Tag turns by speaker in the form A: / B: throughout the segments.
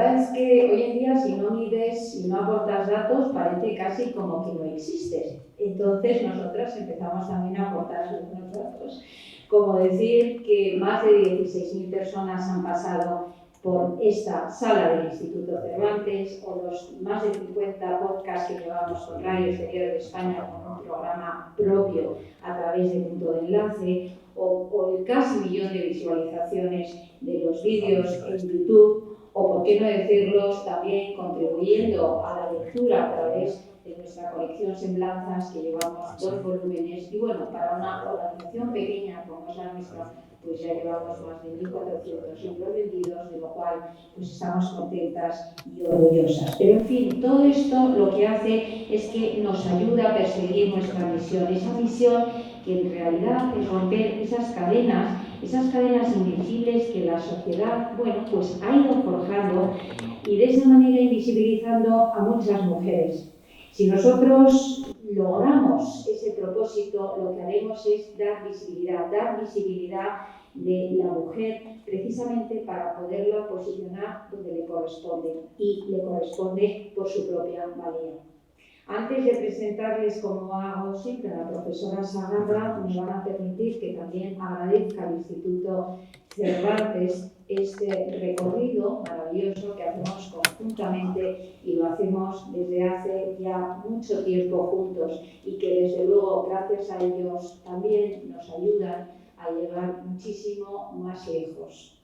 A: verdad es que hoy en día si no mides y no aportas datos parece casi como que no existes. Entonces nosotras empezamos también a aportar algunos datos. Como decir que más de 16.000 personas han pasado por esta sala del Instituto Cervantes, o los más de 50 podcasts que llevamos con Radio Exterior de España con un programa propio a través de Punto de Enlace, o el casi 1 millón de visualizaciones de los vídeos en YouTube, o por qué no decirlos también contribuyendo a la lectura a través de nuestra colección Semblanzas, que llevamos 2 volúmenes, y bueno, para una organización pequeña como es la nuestra, pues ya llevamos más de 1.400 libros vendidos, de lo cual pues estamos contentas y orgullosas. Pero en fin, todo esto lo que hace es que nos ayuda a perseguir nuestra misión, esa misión que en realidad es romper esas cadenas invisibles que la sociedad, bueno, pues ha ido forjando y de esa manera invisibilizando a muchas mujeres. Si nosotros logramos ese propósito, lo que haremos es dar visibilidad de la mujer precisamente para poderla posicionar donde le corresponde, y le corresponde por su propia valía. Antes de presentarles, como hago siempre, a la profesora Sagarra, me van a permitir que también agradezca al Instituto Cervantes este recorrido maravilloso que hacemos conjuntamente, y lo hacemos desde hace ya mucho tiempo juntos, y que desde luego gracias a ellos también nos ayudan a llegar muchísimo más lejos.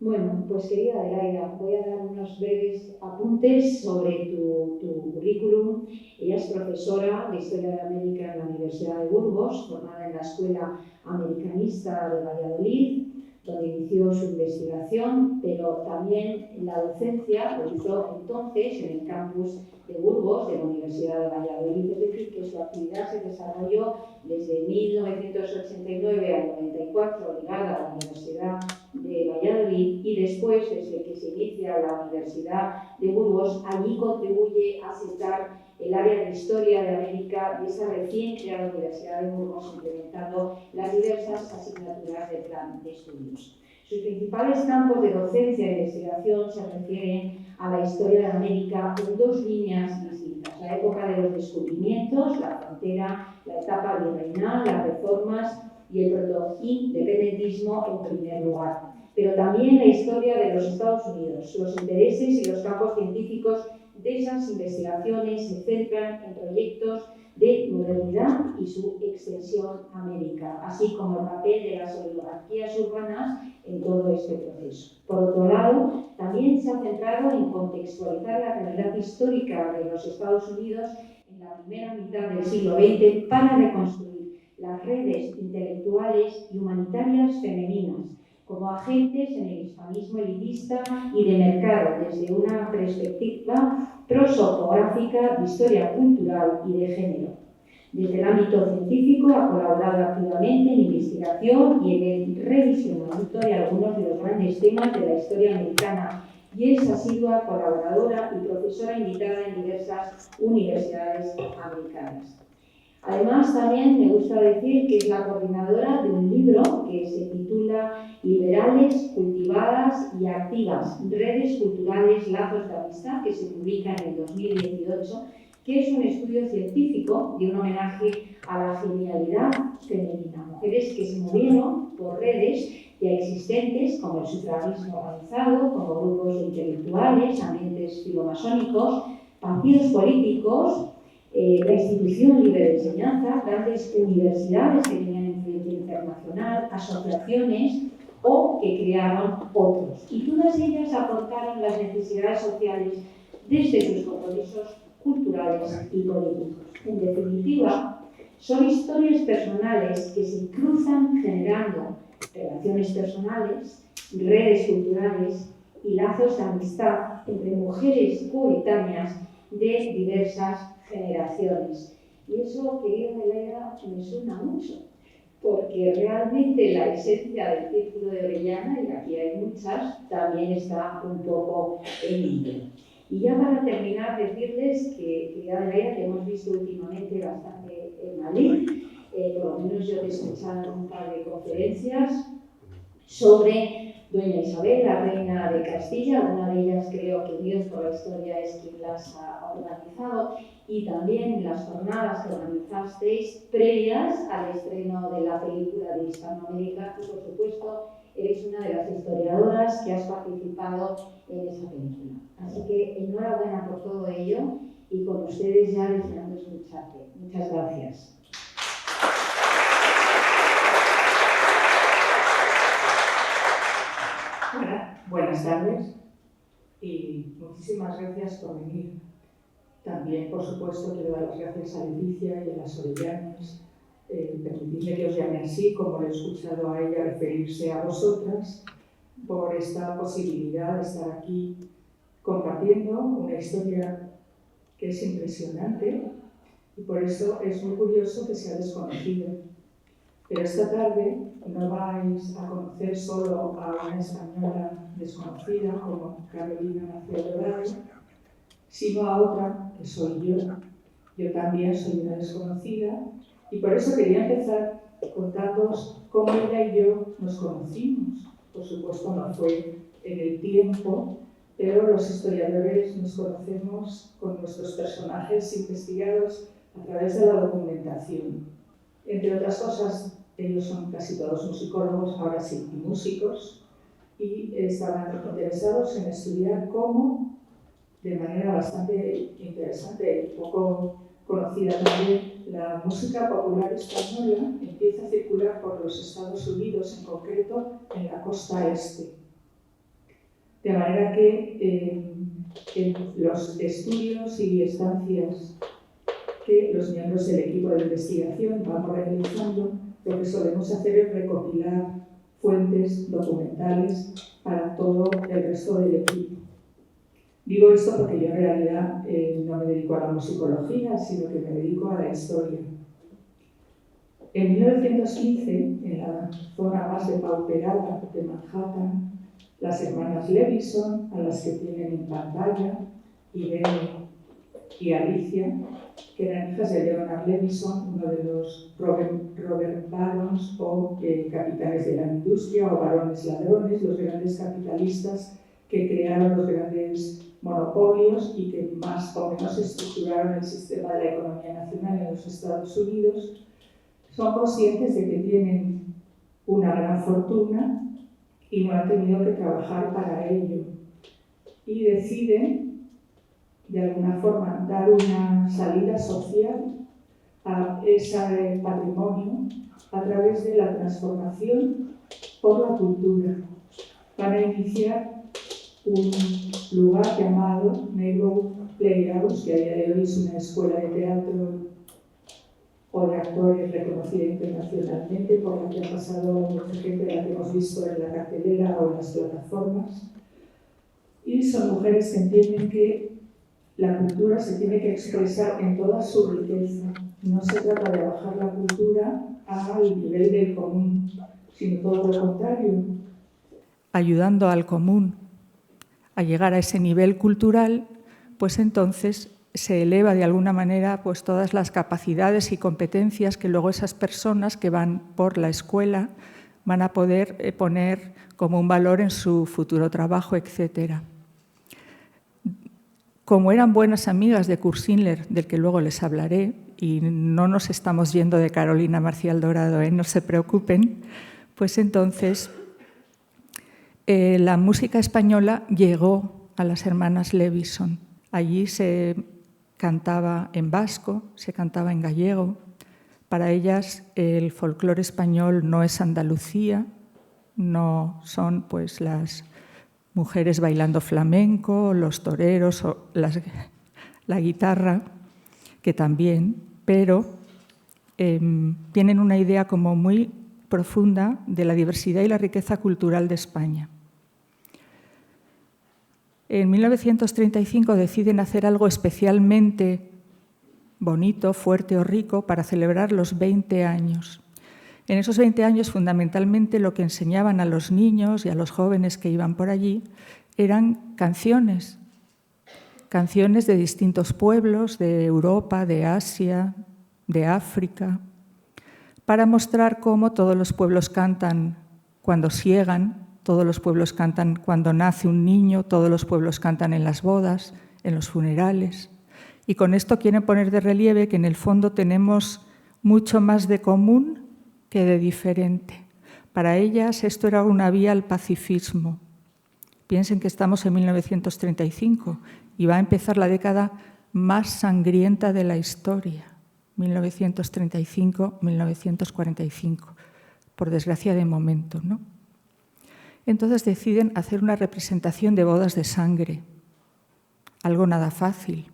A: Bueno, pues querida Adelaida, voy a dar unos breves apuntes sobre tu currículum. Ella es profesora de Historia de América en la Universidad de Burgos, formada en la Escuela Americanista de Valladolid, donde inició su investigación, pero también la docencia lo hizo entonces en el campus de Burgos de la Universidad de Valladolid, es decir, que su actividad se desarrolló desde 1989 al 94 ligada a la Universidad de Valladolid, y después, desde que se inicia la Universidad de Burgos, allí contribuye a sentar el área de Historia de América de esa recién creada Universidad de Burgos, implementando las diversas asignaturas del plan de estudios. Sus principales campos de docencia e investigación se refieren a la historia de América en 2 líneas distintas: la época de los descubrimientos, la frontera, la etapa virreinal, las reformas y el proto-independentismo en primer lugar, pero también la historia de los Estados Unidos. Los intereses y los campos científicos de esas investigaciones se centran en proyectos de modernidad y su extensión a América, así como el papel de las oligarquías urbanas en todo este proceso. Por otro lado, también se ha centrado en contextualizar la realidad histórica de los Estados Unidos en la primera mitad del siglo XX para reconstruir las redes intelectuales y humanitarias femeninas como agentes en el hispanismo elitista y de mercado, desde una perspectiva prosopográfica de historia cultural y de género. Desde el ámbito científico ha colaborado activamente en investigación y en el revisionamiento de algunos de los grandes temas de la historia americana, y es asidua colaboradora y profesora invitada en diversas universidades americanas. Además, también me gusta decir que es la coordinadora de un libro que se titula Liberales, cultivadas y activas, redes culturales, lazos de amistad, que se publica en el 2018, que es un estudio científico de un homenaje a la genialidad femenina. Mujeres que se movieron por redes ya existentes, como el sufragismo organizado, como grupos de intelectuales, ambientes filomasónicos, partidos políticos, la institución libre de enseñanza, grandes universidades que tenían influencia internacional, asociaciones o que crearon otros. Y todas ellas aportaron las necesidades sociales desde sus compromisos culturales y políticos. En definitiva, son historias personales que se cruzan generando relaciones personales, redes culturales y lazos de amistad entre mujeres coetáneas de diversas generaciones. Y eso, querida Adelaida, me suena mucho, porque realmente la esencia del Círculo de Orellana, y aquí hay muchas, también está un poco en ello. Y ya para terminar, decirles que, querida Adelaida, que hemos visto últimamente bastante en Madrid, por lo menos yo he escuchado un par de conferencias sobre Doña Isabel, la reina de Castilla, una de ellas creo que Dios por la historia es quien las ha organizado, y también las jornadas que organizasteis previas al estreno de la película de Hispanoamérica, y por supuesto eres una de las historiadoras que has participado en esa película. Así que enhorabuena por todo ello y con ustedes ya deseando escucharte. Muchas gracias.
B: Buenas tardes y muchísimas gracias por venir. También, por supuesto, quiero dar las gracias a Leticia y a las Orellanas. Permitidme que os llame así, como le he escuchado a ella referirse a vosotras, por esta posibilidad de estar aquí compartiendo una historia que es impresionante y por eso es muy curioso que sea desconocida. Pero esta tarde no vais a conocer solo a una española desconocida como Carolina Marcial Dorado, sino a otra que soy yo. Yo también soy una desconocida y por eso quería empezar contándoos cómo ella y yo nos conocimos. Por supuesto no fue en el tiempo, pero los historiadores nos conocemos con nuestros personajes investigados a través de la documentación. Entre otras cosas, ellos son casi todos musicólogos, ahora sí, músicos, y estaban interesados en estudiar cómo, de manera bastante interesante y poco conocida también, la música popular española empieza a circular por los Estados Unidos, en concreto en la costa este. De manera que en los estudios y estancias que los miembros del equipo de investigación vamos realizando, lo que solemos hacer es recopilar fuentes documentales para todo el resto del equipo. Digo esto porque yo en realidad no me dedico a la musicología, sino que me dedico a la historia. En 1915, en la zona más depauperada de Manhattan, las hermanas Levison, a las que tienen en pantalla, Irene y Alicia, que eran hijas de Leonard Levison, uno de los Robert Barons o capitanes de la industria o barones ladrones, los grandes capitalistas que crearon los grandes monopolios y que más o menos estructuraron el sistema de la economía nacional en los Estados Unidos, son conscientes de que tienen una gran fortuna y no han tenido que trabajar para ello. Y deciden, de alguna forma, dar una salida social a ese patrimonio a través de la transformación por la cultura. Van a iniciar un lugar llamado Negro Playhouse, que a día de hoy es una escuela de teatro o de actores reconocida internacionalmente, por la que ha pasado mucha gente, la que hemos visto en la cartelera o en las plataformas. Y son mujeres que entienden que la cultura se tiene que expresar en toda su riqueza. No se trata de bajar la cultura al nivel del común, sino todo lo contrario.
C: Ayudando al común a llegar a ese nivel cultural, pues entonces se eleva de alguna manera pues todas las capacidades y competencias que luego esas personas que van por la escuela van a poder poner como un valor en su futuro trabajo, etc. Como eran buenas amigas de Kurt Schindler, del que luego les hablaré, y no nos estamos yendo de Carolina Marcial Dorado, no se preocupen, pues entonces la música española llegó a las hermanas Levison. Allí se cantaba en vasco, se cantaba en gallego. Para ellas el folclore español no es Andalucía, no son pues las mujeres bailando flamenco, los toreros o la guitarra, que también, pero tienen una idea como muy profunda de la diversidad y la riqueza cultural de España. En 1935 deciden hacer algo especialmente bonito, fuerte o rico para celebrar los 20 años. En esos 20 años, fundamentalmente, lo que enseñaban a los niños y a los jóvenes que iban por allí eran canciones de distintos pueblos, de Europa, de Asia, de África, para mostrar cómo todos los pueblos cantan cuando siegan, todos los pueblos cantan cuando nace un niño, todos los pueblos cantan en las bodas, en los funerales. Y con esto quieren poner de relieve que en el fondo tenemos mucho más de común que de diferente. Para ellas esto era una vía al pacifismo. Piensen que estamos en 1935 y va a empezar la década más sangrienta de la historia, 1935-1945, por desgracia de momento, ¿no? Entonces deciden hacer una representación de bodas de sangre, algo nada fácil,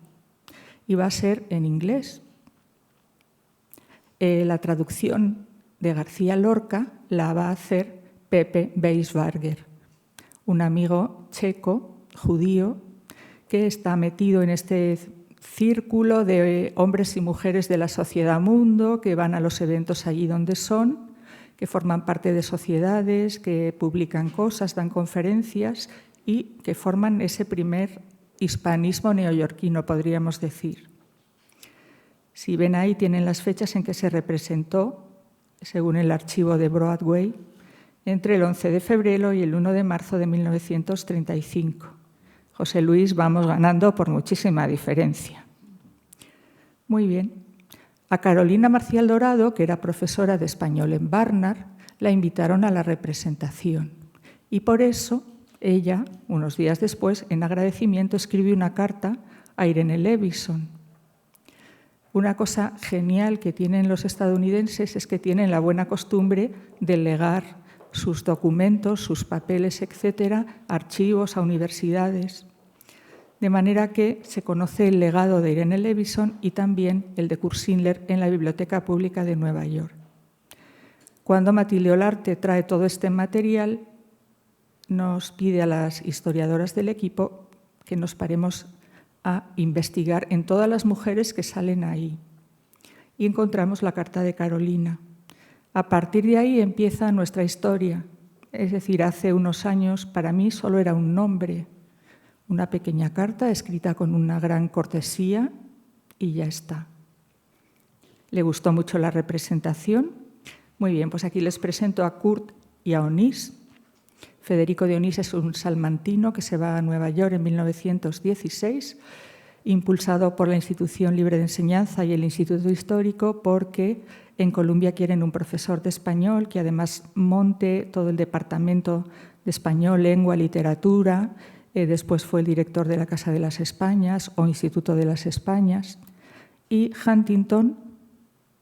C: y va a ser en inglés. La traducción de García Lorca la va a hacer Pepe Beisbarger, un amigo checo, judío, que está metido en este círculo de hombres y mujeres de la sociedad mundo, que van a los eventos allí donde son, que forman parte de sociedades, que publican cosas, dan conferencias y que forman ese primer hispanismo neoyorquino, podríamos decir. Si ven ahí, tienen las fechas en que se representó, según el archivo de Broadway, entre el 11 de febrero y el 1 de marzo de 1935. José Luis, vamos ganando por muchísima diferencia. Muy bien. A Carolina Marcial Dorado, que era profesora de español en Barnard, la invitaron a la representación. Y por eso ella, unos días después, en agradecimiento, escribió una carta a Irene Levison. Una cosa genial que tienen los estadounidenses es que tienen la buena costumbre de legar sus documentos, sus papeles, etcétera, archivos a universidades. De manera que se conoce el legado de Irene Levison y también el de Kurt Schindler en la Biblioteca Pública de Nueva York. Cuando Matilde Olarte trae todo este material, nos pide a las historiadoras del equipo que nos paremos a investigar en todas las mujeres que salen ahí. Y encontramos la carta de Carolina. A partir de ahí empieza nuestra historia. Es decir, hace unos años para mí solo era un nombre, una pequeña carta escrita con una gran cortesía y ya está. ¿Le gustó mucho la representación? Muy bien, pues aquí les presento a Kurt y a Onís. Federico de Onís es un salmantino que se va a Nueva York en 1916, impulsado por la Institución Libre de Enseñanza y el Instituto Histórico, porque en Columbia quieren un profesor de español que además monte todo el departamento de español, lengua, literatura. Después fue el director de la Casa de las Españas o Instituto de las Españas. Y Huntington,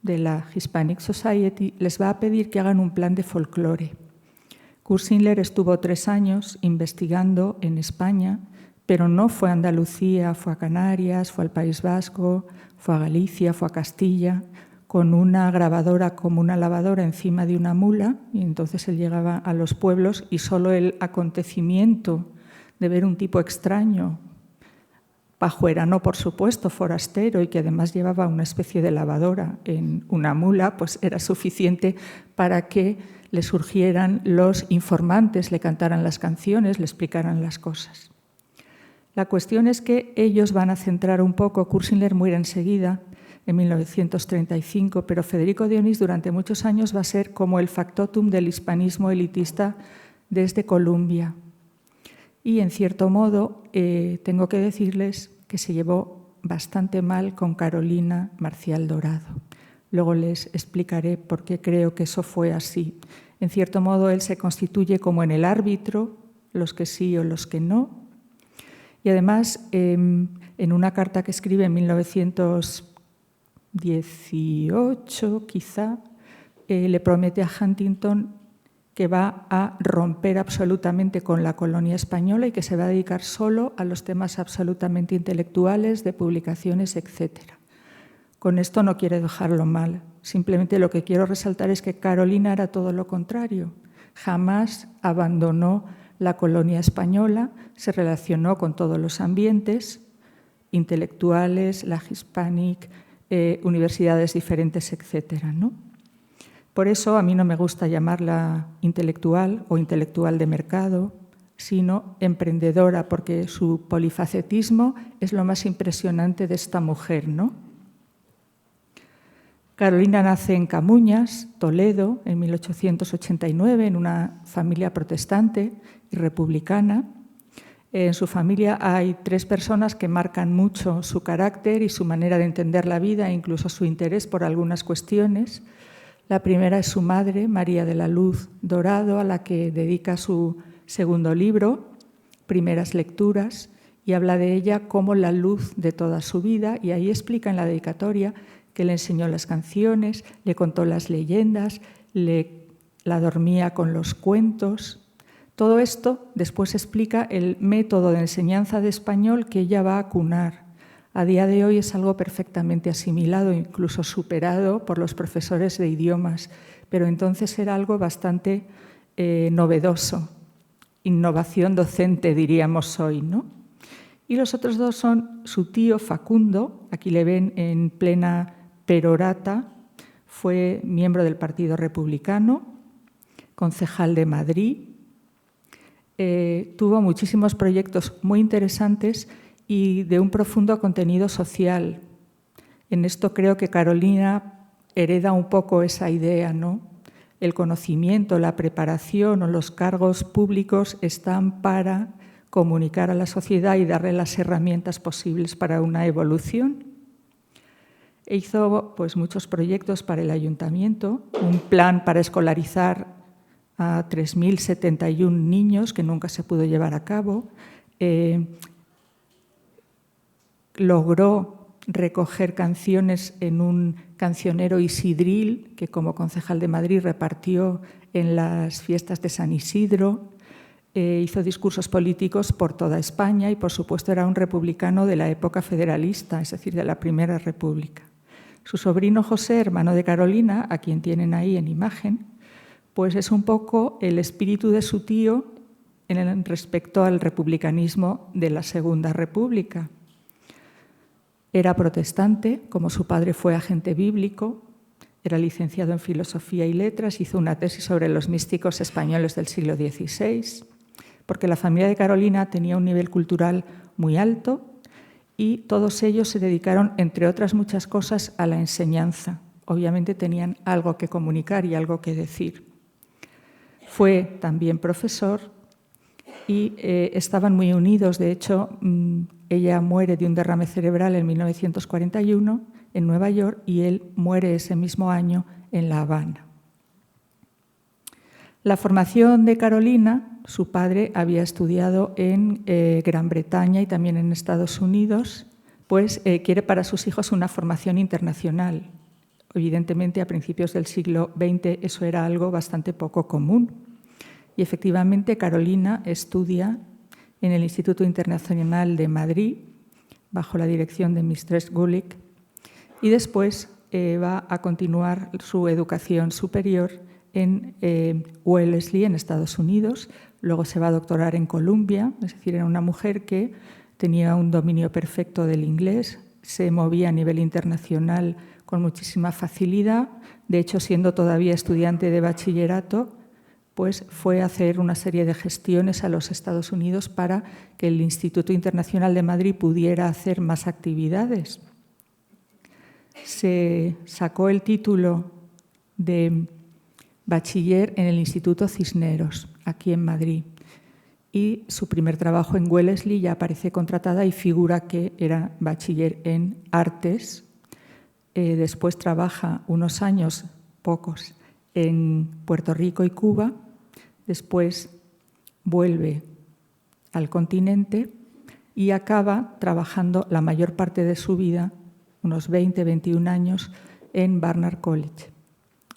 C: de la Hispanic Society, les va a pedir que hagan un plan de folclore. Kurt Schindler estuvo 3 años investigando en España, pero no fue a Andalucía, fue a Canarias, fue al País Vasco, fue a Galicia, fue a Castilla, con una grabadora como una lavadora encima de una mula, y entonces él llegaba a los pueblos y solo el acontecimiento de ver un tipo extraño, pajuerano por supuesto, forastero, y que además llevaba una especie de lavadora en una mula, pues era suficiente para que le surgieran los informantes, le cantaran las canciones, le explicaran las cosas. La cuestión es que ellos van a centrar un poco, Kurt Schindler muere enseguida, en 1935, pero Federico de Onís durante muchos años va a ser como el factotum del hispanismo elitista desde Columbia. Y en cierto modo tengo que decirles que se llevó bastante mal con Carolina Marcial Dorado. Luego les explicaré por qué creo que eso fue así. En cierto modo él se constituye como en el árbitro, los que sí o los que no. Y además en una carta que escribe en 1918 quizá, le promete a Huntington que va a romper absolutamente con la colonia española y que se va a dedicar solo a los temas absolutamente intelectuales, de publicaciones, etc. Con esto no quiero dejarlo mal, simplemente lo que quiero resaltar es que Carolina era todo lo contrario. Jamás abandonó la colonia española, se relacionó con todos los ambientes, intelectuales, la Hispanic, universidades diferentes, etc., ¿no? Por eso a mí no me gusta llamarla intelectual o intelectual de mercado, sino emprendedora, porque su polifacetismo es lo más impresionante de esta mujer, ¿no? Carolina nace en Camuñas, Toledo, en 1889, en una familia protestante y republicana. En su familia hay 3 personas que marcan mucho su carácter y su manera de entender la vida, e incluso su interés por algunas cuestiones. La primera es su madre, María de la Luz Dorado, a la que dedica su segundo libro, Primeras Lecturas, y habla de ella como la luz de toda su vida, y ahí explica en la dedicatoria que le enseñó las canciones, le contó las leyendas, la dormía con los cuentos. Todo esto después explica el método de enseñanza de español que ella va a acunar. A día de hoy es algo perfectamente asimilado, incluso superado por los profesores de idiomas, pero entonces era algo bastante novedoso, innovación docente diríamos hoy, ¿no? Y los otros 2 son su tío Facundo, aquí le ven en plena perorata, fue miembro del Partido Republicano, concejal de Madrid, tuvo muchísimos proyectos muy interesantes y de un profundo contenido social. En esto creo que Carolina hereda un poco esa idea, ¿no? El conocimiento, la preparación o los cargos públicos están para comunicar a la sociedad y darle las herramientas posibles para una evolución. E hizo pues, muchos proyectos para el ayuntamiento, un plan para escolarizar a 3.071 niños que nunca se pudo llevar a cabo. Logró recoger canciones en un cancionero isidril que como concejal de Madrid repartió en las fiestas de San Isidro. Hizo discursos políticos por toda España y, por supuesto, era un republicano de la época federalista, es decir, de la Primera República. Su sobrino José, hermano de Carolina, a quien tienen ahí en imagen, pues es un poco el espíritu de su tío respecto al republicanismo de la Segunda República. Era protestante, como su padre fue agente bíblico, era licenciado en Filosofía y Letras, hizo una tesis sobre los místicos españoles del siglo XVI, porque la familia de Carolina tenía un nivel cultural muy alto y todos ellos se dedicaron, entre otras muchas cosas, a la enseñanza. Obviamente tenían algo que comunicar y algo que decir. Fue también profesor y estaban muy unidos. De hecho, ella muere de un derrame cerebral en 1941 en Nueva York y él muere ese mismo año en La Habana. La formación de Carolina, su padre había estudiado en Gran Bretaña y también en Estados Unidos, pues quiere para sus hijos una formación internacional. Evidentemente, a principios del siglo XX eso era algo bastante poco común. Y efectivamente, Carolina estudia en el Instituto Internacional de Madrid, bajo la dirección de Mistress Gulick, y después va a continuar su educación superior en Wellesley, en Estados Unidos. Luego se va a doctorar en Columbia, es decir, era una mujer que tenía un dominio perfecto del inglés, se movía a nivel internacional con muchísima facilidad. De hecho, siendo todavía estudiante de bachillerato, pues fue a hacer una serie de gestiones a los Estados Unidos para que el Instituto Internacional de Madrid pudiera hacer más actividades. Se sacó el título de bachiller en el Instituto Cisneros, aquí en Madrid. Y su primer trabajo en Wellesley ya aparece contratada y figura que era bachiller en artes. Después trabaja unos años, pocos, en Puerto Rico y Cuba. Después vuelve al continente y acaba trabajando la mayor parte de su vida, unos 20-21 años, en Barnard College.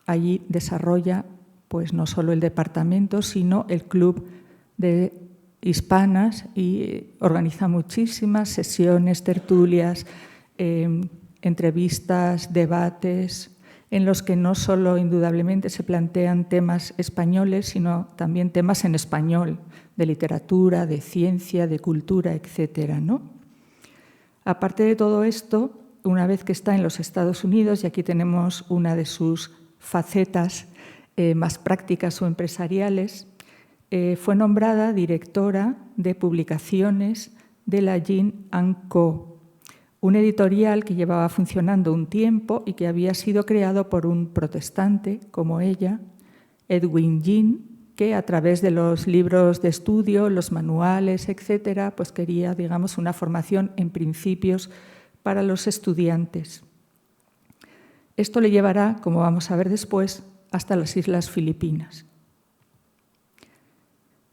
C: Allí desarrolla pues, no solo el departamento, sino el club de hispanas y organiza muchísimas sesiones, tertulias, entrevistas, debates, en los que no solo indudablemente se plantean temas españoles, sino también temas en español, de literatura, de ciencia, de cultura, etcétera, ¿no? Aparte de todo esto, una vez que está en los Estados Unidos, y aquí tenemos una de sus facetas más prácticas o empresariales, fue nombrada directora de publicaciones de la Gin & Co., un editorial que llevaba funcionando un tiempo y que había sido creado por un protestante como ella, Edwin Jean, que a través de los libros de estudio, los manuales, etcétera, pues quería, digamos, una formación en principios para los estudiantes. Esto le llevará, como vamos a ver después, hasta las Islas Filipinas.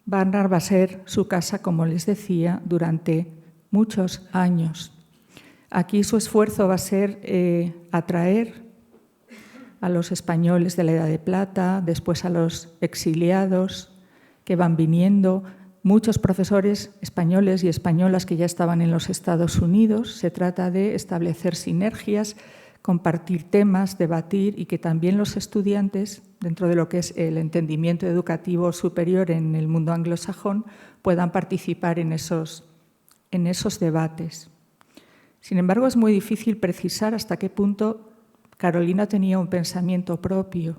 C: Barnard va a ser su casa, como les decía, durante muchos años. Aquí su esfuerzo va a ser atraer a los españoles de la Edad de Plata, después a los exiliados que van viniendo, muchos profesores españoles y españolas que ya estaban en los Estados Unidos. Se trata de establecer sinergias, compartir temas, debatir y que también los estudiantes, dentro de lo que es el entendimiento educativo superior en el mundo anglosajón, puedan participar en esos debates. Sin embargo, es muy difícil precisar hasta qué punto Carolina tenía un pensamiento propio.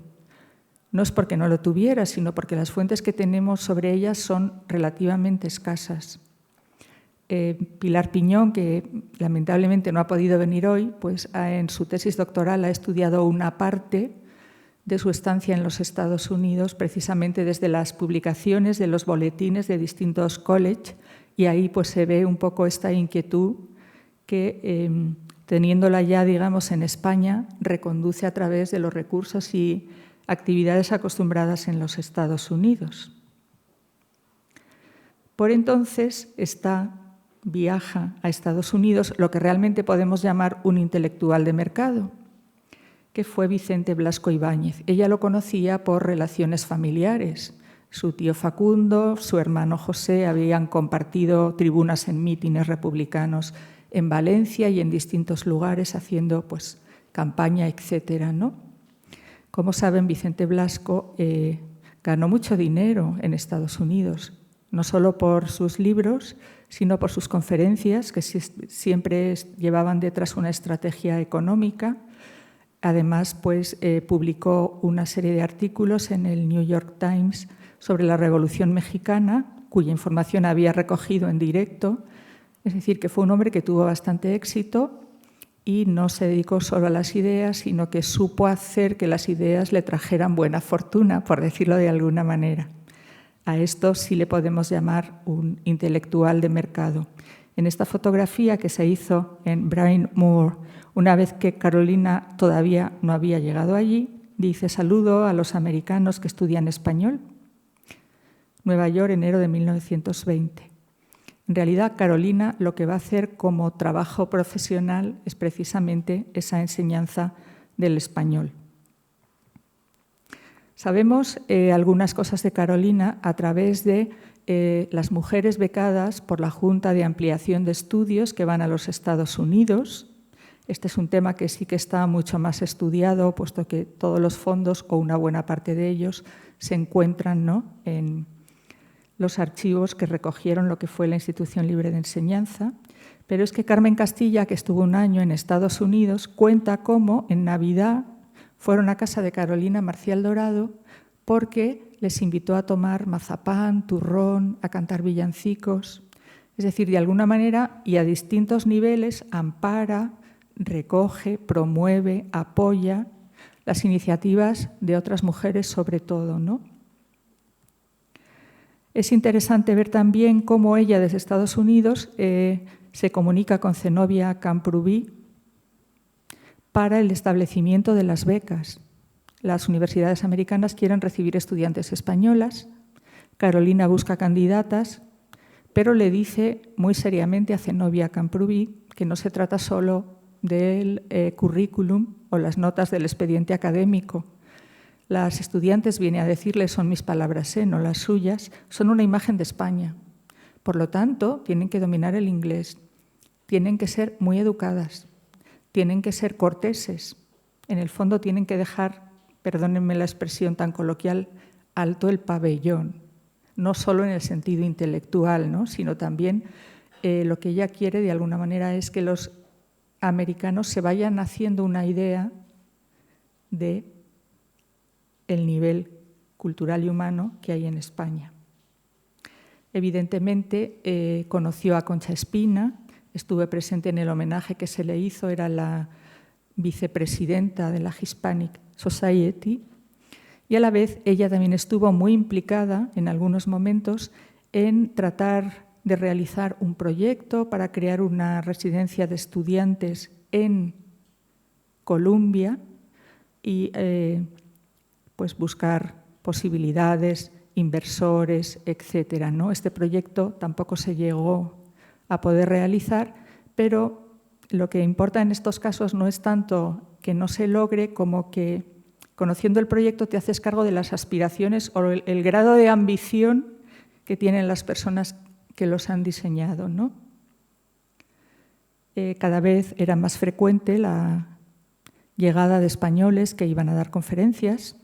C: No es porque no lo tuviera, sino porque las fuentes que tenemos sobre ella son relativamente escasas. Pilar Piñón, que lamentablemente no ha podido venir hoy, pues en su tesis doctoral ha estudiado una parte de su estancia en los Estados Unidos, precisamente desde las publicaciones de los boletines de distintos colleges, y ahí pues se ve un poco esta inquietud que, teniéndola ya, digamos, en España, reconduce a través de los recursos y actividades acostumbradas en los Estados Unidos. Por entonces viaja a Estados Unidos lo que realmente podemos llamar un intelectual de mercado, que fue Vicente Blasco Ibáñez. Ella lo conocía por relaciones familiares. Su tío Facundo, su hermano José habían compartido tribunas en mítines republicanos en Valencia y en distintos lugares haciendo pues, campaña, etcétera, ¿no? Como saben, Vicente Blasco ganó mucho dinero en Estados Unidos, no solo por sus libros, sino por sus conferencias, que siempre llevaban detrás una estrategia económica. Además, pues, publicó una serie de artículos en el New York Times sobre la Revolución Mexicana, cuya información había recogido en directo. Es decir, que fue un hombre que tuvo bastante éxito y no se dedicó solo a las ideas, sino que supo hacer que las ideas le trajeran buena fortuna, por decirlo de alguna manera. A esto sí le podemos llamar un intelectual de mercado. En esta fotografía que se hizo en Bryn Mawr, una vez que Carolina todavía no había llegado allí, dice: saludo a los americanos que estudian español. Nueva York, enero de 1920. En realidad, Carolina lo que va a hacer como trabajo profesional es precisamente esa enseñanza del español. Sabemos algunas cosas de Carolina a través de las mujeres becadas por la Junta de Ampliación de Estudios que van a los Estados Unidos. Este es un tema que sí que está mucho más estudiado, puesto que todos los fondos, o una buena parte de ellos, se encuentran, ¿no?, en los archivos que recogieron lo que fue la Institución Libre de Enseñanza. Pero es que Carmen Castilla, que estuvo un año en Estados Unidos, cuenta cómo en Navidad fueron a casa de Carolina Marcial Dorado porque les invitó a tomar mazapán, turrón, a cantar villancicos. Es decir, de alguna manera y a distintos niveles ampara, recoge, promueve, apoya las iniciativas de otras mujeres sobre todo, ¿no? Es interesante ver también cómo ella desde Estados Unidos se comunica con Zenobia Camprubí para el establecimiento de las becas. Las universidades americanas quieren recibir estudiantes españolas. Carolina busca candidatas, pero le dice muy seriamente a Zenobia Camprubí que no se trata solo del currículum o las notas del expediente académico. Las estudiantes, viene a decirle, son mis palabras, no las suyas, son una imagen de España. Por lo tanto, tienen que dominar el inglés, tienen que ser muy educadas, tienen que ser corteses. En el fondo tienen que dejar, perdónenme la expresión tan coloquial, alto el pabellón, no solo en el sentido intelectual, ¿no?, sino también lo que ella quiere de alguna manera es que los americanos se vayan haciendo una idea de el nivel cultural y humano que hay en España. Evidentemente, conoció a Concha Espina. estuve presente en el homenaje que se le hizo, era la vicepresidenta de la Hispanic Society, y a la vez ella también estuvo muy implicada en algunos momentos en tratar de realizar un proyecto para crear una residencia de estudiantes en Columbia y pues buscar posibilidades, inversores, etcétera, ¿no? Este proyecto tampoco se llegó a poder realizar, pero lo que importa en estos casos no es tanto que no se logre como que, conociendo el proyecto, te haces cargo de las aspiraciones o el grado de ambición que tienen las personas que los han diseñado, ¿no? Cada vez era más frecuente la llegada de españoles que iban a dar conferencias.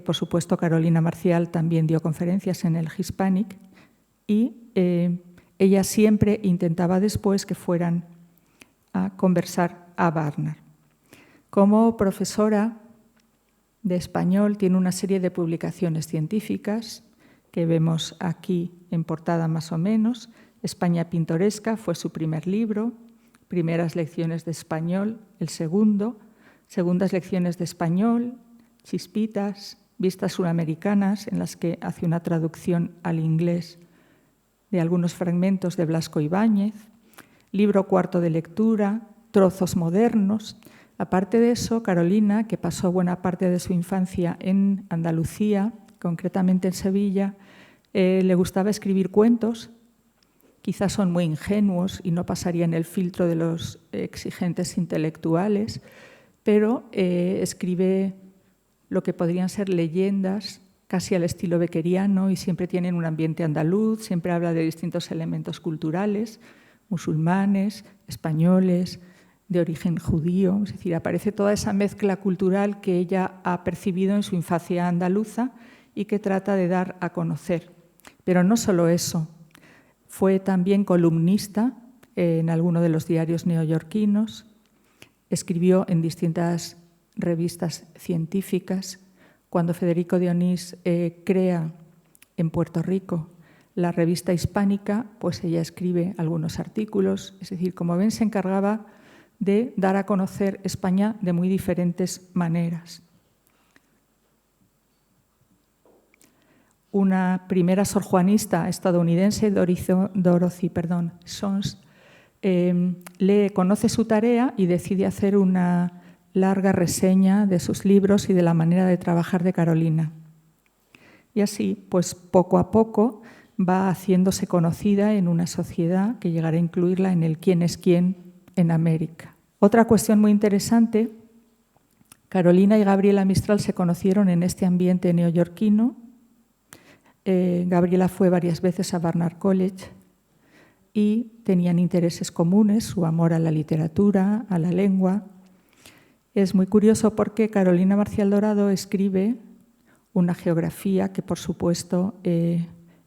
C: Por supuesto, Carolina Marcial también dio conferencias en el Hispanic y ella siempre intentaba después que fueran a conversar a Barnard. Como profesora de español tiene una serie de publicaciones científicas que vemos aquí en portada más o menos. España pintoresca fue su primer libro, primeras lecciones de español, el segundo, segundas lecciones de español, Chispitas, vistas suramericanas, en las que hace una traducción al inglés de algunos fragmentos de Blasco Ibáñez, libro cuarto de lectura, trozos modernos. Aparte de eso, Carolina, que pasó buena parte de su infancia en Andalucía, concretamente en Sevilla, le gustaba escribir cuentos. Quizás son muy ingenuos y no pasarían el filtro de los exigentes intelectuales, pero escribe lo que podrían ser leyendas casi al estilo beckeriano y siempre tienen un ambiente andaluz, siempre habla de distintos elementos culturales, musulmanes, españoles, de origen judío, es decir, aparece toda esa mezcla cultural que ella ha percibido en su infancia andaluza y que trata de dar a conocer. Pero no solo eso, fue también columnista en alguno de los diarios neoyorquinos, escribió en distintas revistas científicas. Cuando Federico de Onís crea en Puerto Rico la revista hispánica, pues ella escribe algunos artículos. Es decir, como ven, se encargaba de dar a conocer España de muy diferentes maneras. Una primera sorjuanista estadounidense, Dorothy Sons, le conoce su tarea y decide hacer una larga reseña de sus libros y de la manera de trabajar de Carolina. Y así, pues poco a poco, va haciéndose conocida en una sociedad que llegará a incluirla en el quién es quién en América. Otra cuestión muy interesante, Carolina y Gabriela Mistral se conocieron en este ambiente neoyorquino. Gabriela fue varias veces a Barnard College y tenían intereses comunes, su amor a la literatura, a la lengua. Es muy curioso porque Carolina Marcial Dorado escribe una geografía que, por supuesto,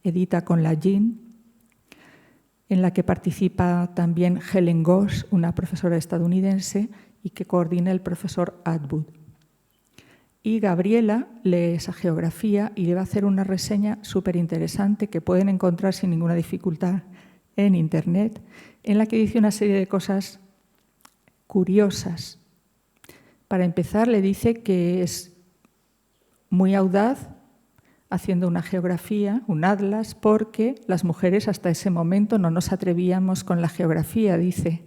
C: edita con la Jean, en la que participa también Helen Goss, una profesora estadounidense, y que coordina el profesor Atwood. Y Gabriela lee esa geografía y le va a hacer una reseña súper interesante que pueden encontrar sin ninguna dificultad en Internet, en la que dice una serie de cosas curiosas. Para empezar, le dice que es muy audaz haciendo una geografía, un atlas, porque las mujeres hasta ese momento no nos atrevíamos con la geografía, dice.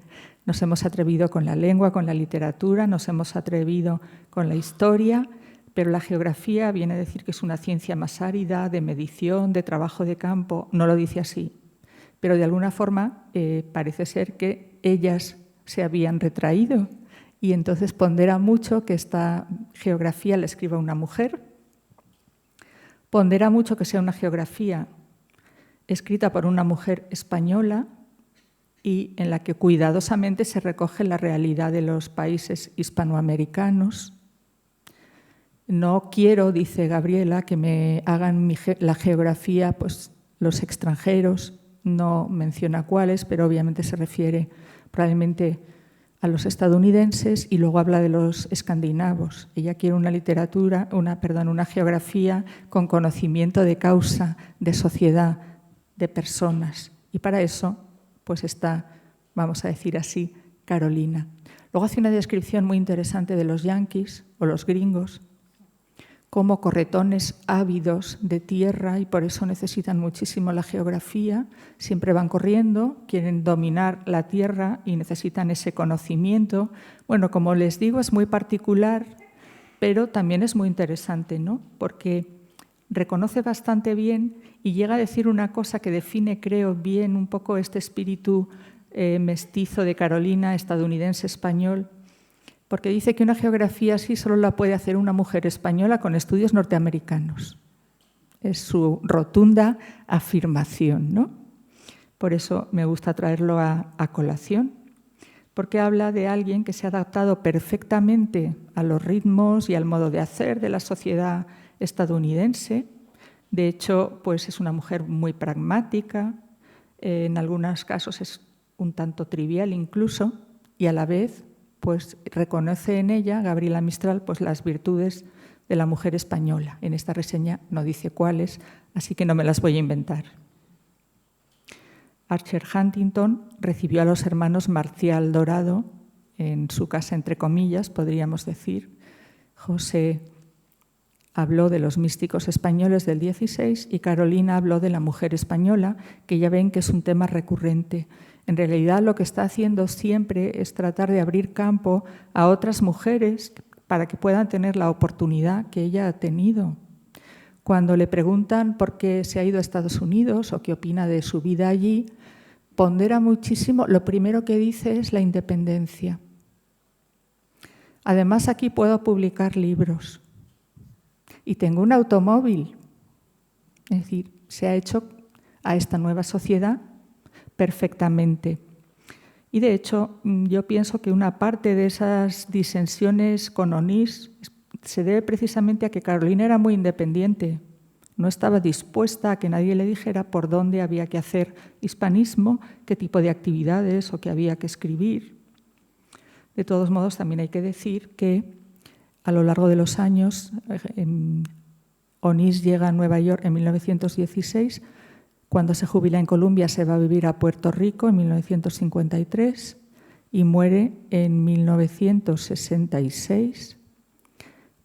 C: Nos hemos atrevido con la lengua, con la literatura, nos hemos atrevido con la historia, pero la geografía viene a decir que es una ciencia más árida, de medición, de trabajo de campo. No lo dice así, pero de alguna forma parece ser que ellas se habían retraído y entonces pondera mucho que esta geografía la escriba una mujer. Pondera mucho que sea una geografía escrita por una mujer española y en la que cuidadosamente se recoge la realidad de los países hispanoamericanos. No quiero, dice Gabriela, que me hagan la geografía pues, los extranjeros, no menciona cuáles, pero obviamente se refiere probablemente a los estadounidenses y luego habla de los escandinavos. Ella quiere una una geografía con conocimiento de causa, de sociedad, de personas. Y para eso pues está vamos a decir así, Carolina. Luego hace una descripción muy interesante de los yanquis o los gringos, como corretones ávidos de tierra y por eso necesitan muchísimo la geografía, siempre van corriendo, quieren dominar la tierra y necesitan ese conocimiento. Bueno, como les digo, es muy particular, pero también es muy interesante, ¿no? Porque reconoce bastante bien y llega a decir una cosa que define, creo, bien un poco este espíritu mestizo de Carolina, estadounidense-español, porque dice que una geografía así solo la puede hacer una mujer española con estudios norteamericanos. Es su rotunda afirmación, ¿no? Por eso me gusta traerlo a colación, porque habla de alguien que se ha adaptado perfectamente a los ritmos y al modo de hacer de la sociedad estadounidense. De hecho, pues es una mujer muy pragmática, en algunos casos es un tanto trivial incluso, y a la vez pues reconoce en ella, Gabriela Mistral, pues las virtudes de la mujer española. En esta reseña no dice cuáles, así que no me las voy a inventar. Archer Huntington recibió a los hermanos Marcial Dorado en su casa, entre comillas, podríamos decir. José habló de los místicos españoles del XVI y Carolina habló de la mujer española, que ya ven que es un tema recurrente. En realidad lo que está haciendo siempre es tratar de abrir campo a otras mujeres para que puedan tener la oportunidad que ella ha tenido. Cuando le preguntan por qué se ha ido a Estados Unidos o qué opina de su vida allí, pondera muchísimo, lo primero que dice es la independencia. Además, aquí puedo publicar libros y tengo un automóvil. Es decir, se ha hecho a esta nueva sociedad perfectamente. Y de hecho, yo pienso que una parte de esas disensiones con Onís se debe precisamente a que Carolina era muy independiente. No estaba dispuesta a que nadie le dijera por dónde había que hacer hispanismo, qué tipo de actividades o qué había que escribir. De todos modos, también hay que decir que a lo largo de los años, Onís llega a Nueva York en 1916. Cuando se jubila en Columbia se va a vivir a Puerto Rico en 1953 y muere en 1966.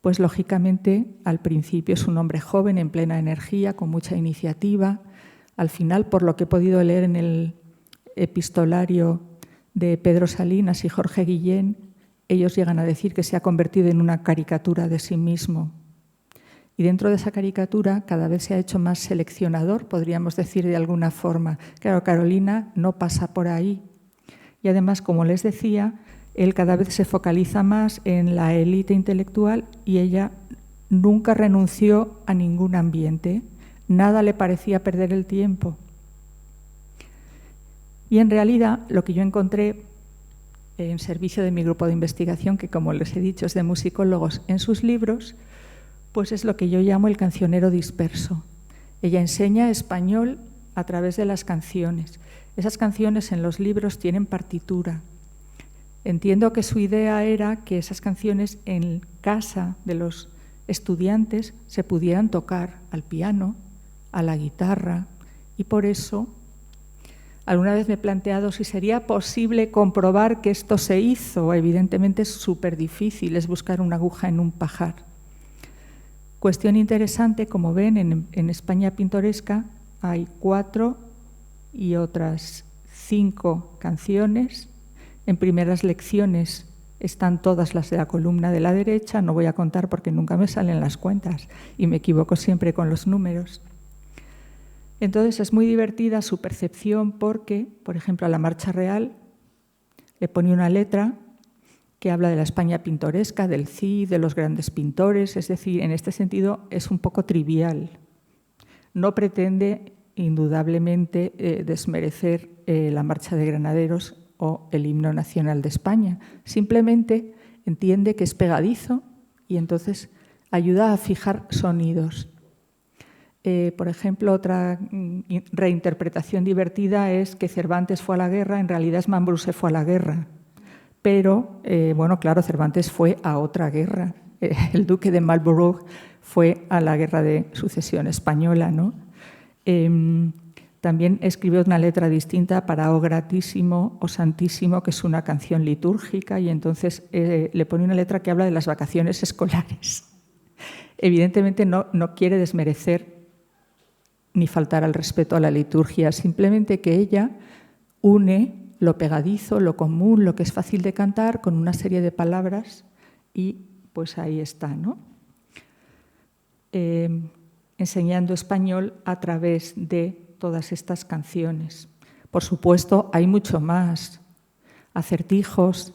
C: Pues lógicamente al principio es un hombre joven, en plena energía, con mucha iniciativa. Al final, por lo que he podido leer en el epistolario de Pedro Salinas y Jorge Guillén, ellos llegan a decir que se ha convertido en una caricatura de sí mismo. Y dentro de esa caricatura cada vez se ha hecho más seleccionador, podríamos decir de alguna forma. Claro, Carolina no pasa por ahí. Y además, como les decía, él cada vez se focaliza más en la élite intelectual y ella nunca renunció a ningún ambiente. Nada le parecía perder el tiempo. Y en realidad lo que yo encontré en servicio de mi grupo de investigación, que como les he dicho es de musicólogos, en sus libros, pues es lo que yo llamo el cancionero disperso. Ella enseña español a través de las canciones. Esas canciones en los libros tienen partitura. Entiendo que su idea era que esas canciones en casa de los estudiantes se pudieran tocar al piano, a la guitarra, y por eso alguna vez me he planteado si sería posible comprobar que esto se hizo. Evidentemente es súper difícil, es buscar una aguja en un pajar. Cuestión interesante, como ven, en España Pintoresca hay 4 y otras 5 canciones. En primeras lecciones están todas las de la columna de la derecha, no voy a contar porque nunca me salen las cuentas y me equivoco siempre con los números. Entonces es muy divertida su percepción porque, por ejemplo, a la Marcha Real le pone una letra que habla de la España pintoresca, del Cid, de los grandes pintores, es decir, en este sentido es un poco trivial. No pretende indudablemente desmerecer la Marcha de Granaderos o el himno nacional de España. Simplemente entiende que es pegadizo y entonces ayuda a fijar sonidos. Por ejemplo, otra reinterpretación divertida es que Cervantes fue a la guerra, en realidad es Mambrú fue a la guerra. Pero, bueno, claro, Cervantes fue a otra guerra. El duque de Marlborough fue a la guerra de sucesión española, ¿no? También escribió una letra distinta para O Gratísimo o Santísimo, que es una canción litúrgica, y entonces le pone una letra que habla de las vacaciones escolares. Evidentemente no quiere desmerecer ni faltar al respeto a la liturgia, simplemente que ella une lo pegadizo, lo común, lo que es fácil de cantar, con una serie de palabras, y pues ahí está, ¿no? Enseñando español a través de todas estas canciones. Por supuesto, hay mucho más. Acertijos,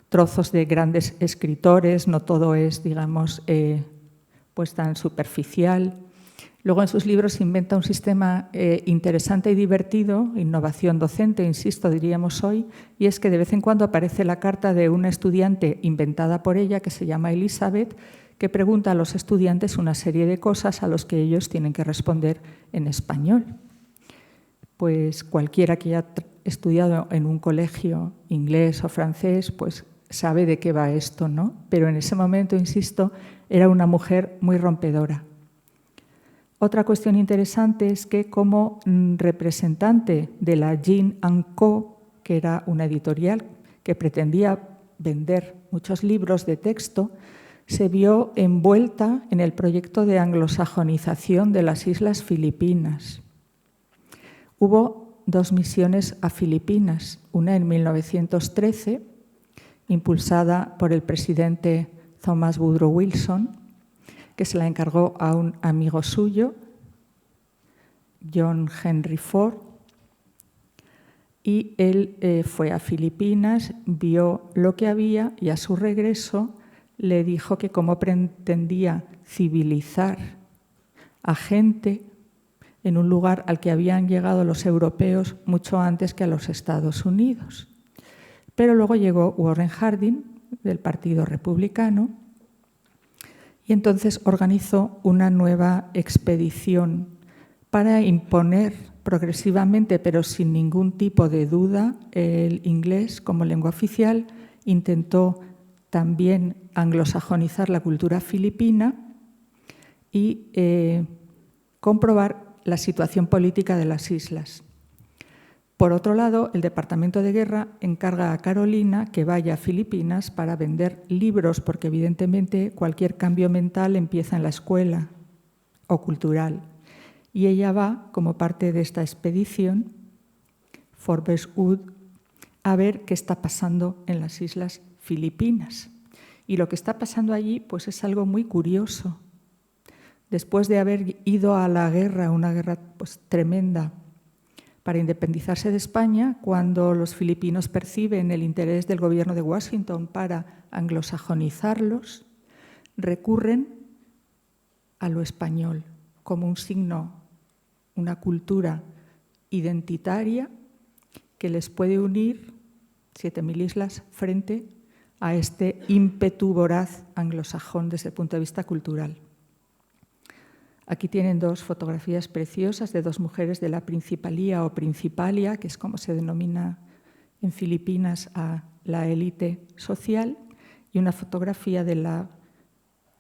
C: trozos de grandes escritores, no todo es, digamos, pues tan superficial. Luego en sus libros inventa un sistema interesante y divertido, innovación docente, insisto, diríamos hoy, y es que de vez en cuando aparece la carta de una estudiante inventada por ella, que se llama Elizabeth, que pregunta a los estudiantes una serie de cosas a los que ellos tienen que responder en español. Pues cualquiera que haya estudiado en un colegio inglés o francés, pues sabe de qué va esto, ¿no? Pero en ese momento, insisto, era una mujer muy rompedora. Otra cuestión interesante es que como representante de la Jean & Co., que era una editorial que pretendía vender muchos libros de texto, se vio envuelta en el proyecto de anglosajonización de las Islas Filipinas. Hubo 2 misiones a Filipinas, una en 1913, impulsada por el presidente Thomas Woodrow Wilson, que se la encargó a un amigo suyo, John Henry Ford, y él fue a Filipinas, vio lo que había y a su regreso le dijo que cómo pretendía civilizar a gente en un lugar al que habían llegado los europeos mucho antes que a los Estados Unidos. Pero luego llegó Warren Harding, del Partido Republicano, y entonces organizó una nueva expedición para imponer progresivamente, pero sin ningún tipo de duda, el inglés como lengua oficial. Intentó también anglosajonizar la cultura filipina y comprobar la situación política de las islas. Por otro lado, el Departamento de Guerra encarga a Carolina que vaya a Filipinas para vender libros, porque evidentemente cualquier cambio mental empieza en la escuela o cultural. Y ella va, como parte de esta expedición, Forbes Wood, a ver qué está pasando en las islas Filipinas. Y lo que está pasando allí pues es algo muy curioso. Después de haber ido a la guerra, una guerra pues tremenda, para independizarse de España, cuando los filipinos perciben el interés del gobierno de Washington para anglosajonizarlos, recurren a lo español como un signo, una cultura identitaria que les puede unir 7.000 islas frente a este ímpetu voraz anglosajón desde el punto de vista cultural. Aquí tienen 2 fotografías preciosas de 2 mujeres de la Principalía o Principalia, que es como se denomina en Filipinas a la élite social, y una fotografía de la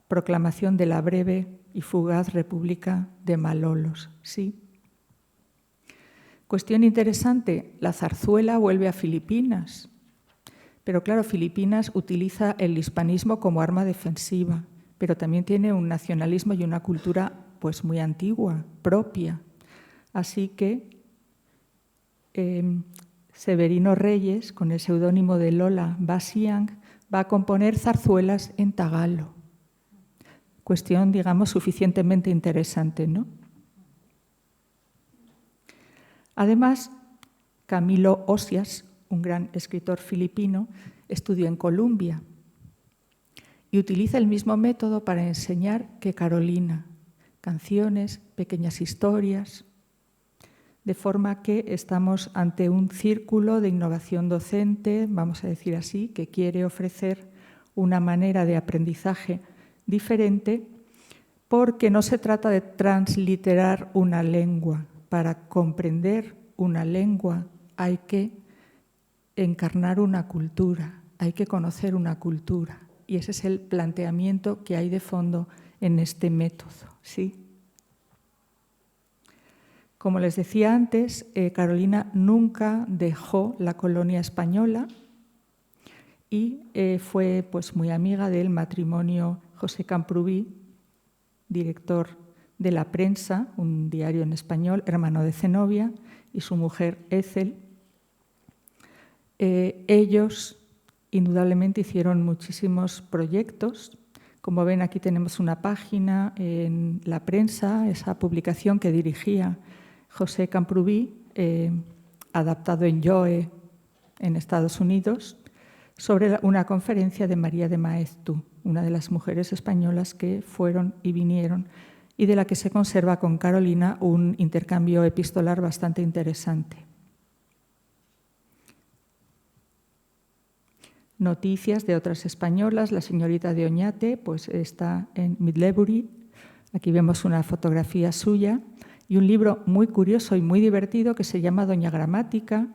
C: proclamación de la breve y fugaz República de Malolos. ¿Sí? Cuestión interesante, la zarzuela vuelve a Filipinas, pero claro, Filipinas utiliza el hispanismo como arma defensiva, pero también tiene un nacionalismo y una cultura pues muy antigua, propia. Así que Severino Reyes, con el seudónimo de Lola Basiang, va a componer zarzuelas en tagalo. Cuestión, digamos, suficientemente interesante, ¿no? Además, Camilo Osias, un gran escritor filipino, estudió en Columbia y utiliza el mismo método para enseñar que Carolina. Canciones, pequeñas historias, de forma que estamos ante un círculo de innovación docente, vamos a decir así, que quiere ofrecer una manera de aprendizaje diferente, porque no se trata de transliterar una lengua. Para comprender una lengua hay que encarnar una cultura, hay que conocer una cultura, y ese es el planteamiento que hay de fondo en este método. ¿Sí? Como les decía antes, Carolina nunca dejó la colonia española y fue pues, muy amiga del matrimonio José Camprubí, director de La Prensa, un diario en español, hermano de Zenobia, y su mujer Ethel. Ellos indudablemente hicieron muchísimos proyectos. Como ven, aquí tenemos una página en La Prensa, esa publicación que dirigía José Camprubí, adaptado en Joe en Estados Unidos, sobre una conferencia de María de Maeztu, una de las mujeres españolas que fueron y vinieron, y de la que se conserva con Carolina un intercambio epistolar bastante interesante. Noticias de otras españolas. La señorita de Oñate pues, está en Midlebury. Aquí vemos una fotografía suya y un libro muy curioso y muy divertido que se llama Doña Gramática,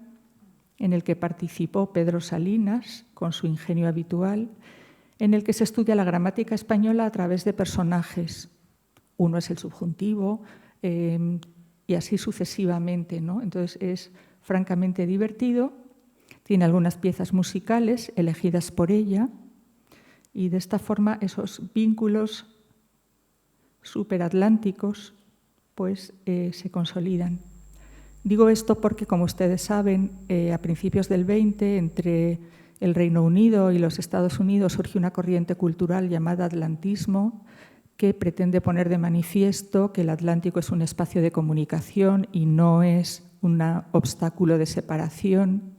C: en el que participó Pedro Salinas con su ingenio habitual, en el que se estudia la gramática española a través de personajes. Uno es el subjuntivo y así sucesivamente, ¿no? Entonces es francamente divertido, tiene algunas piezas musicales elegidas por ella y de esta forma esos vínculos superatlánticos pues, se consolidan. Digo esto porque, como ustedes saben, a principios del 20, entre el Reino Unido y los Estados Unidos surge una corriente cultural llamada atlantismo que pretende poner de manifiesto que el Atlántico es un espacio de comunicación y no es un obstáculo de separación,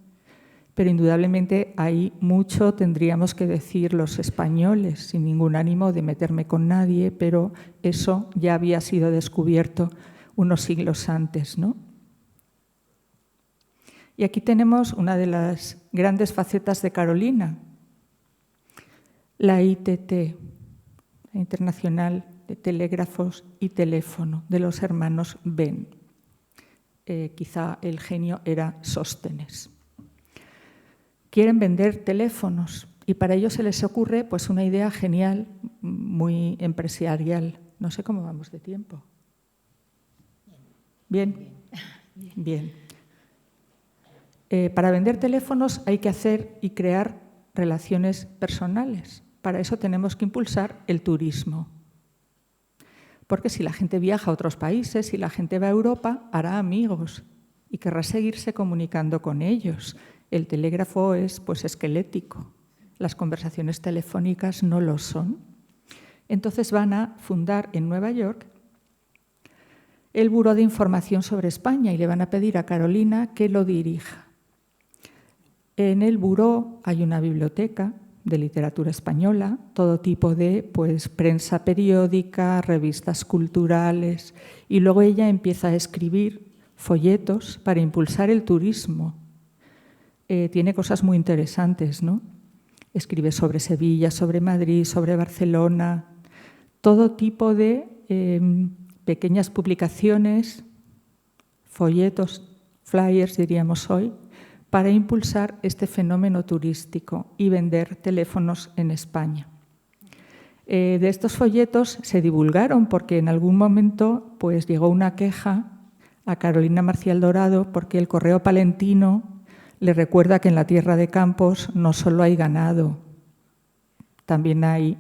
C: pero indudablemente ahí mucho tendríamos que decir los españoles, sin ningún ánimo de meterme con nadie, pero eso ya había sido descubierto unos siglos antes, ¿no? Y aquí tenemos una de las grandes facetas de Carolina, la ITT, la Internacional de Telégrafos y Teléfono, de los hermanos Ben. Quizá el genio era Sóstenes. Quieren vender teléfonos y para ello se les ocurre pues, una idea genial, muy empresarial. No sé cómo vamos de tiempo. ¿Bien? Bien. Para vender teléfonos hay que hacer y crear relaciones personales. Para eso tenemos que impulsar el turismo. Porque si la gente viaja a otros países, si la gente va a Europa, hará amigos y querrá seguirse comunicando con ellos. El telégrafo es pues, esquelético. Las conversaciones telefónicas no lo son. Entonces van a fundar en Nueva York el Buró de Información sobre España y le van a pedir a Carolina que lo dirija. En el buró hay una biblioteca de literatura española, todo tipo de pues, prensa periódica, revistas culturales, y luego ella empieza a escribir folletos para impulsar el turismo. Tiene cosas muy interesantes, ¿no? Escribe sobre Sevilla, sobre Madrid, sobre Barcelona, todo tipo de pequeñas publicaciones, folletos, flyers diríamos hoy, para impulsar este fenómeno turístico y vender teléfonos en España. De estos folletos se divulgaron porque en algún momento pues, llegó una queja a Carolina Marcial Dorado porque el Correo Palentino le recuerda que en la tierra de Campos no solo hay ganado, también hay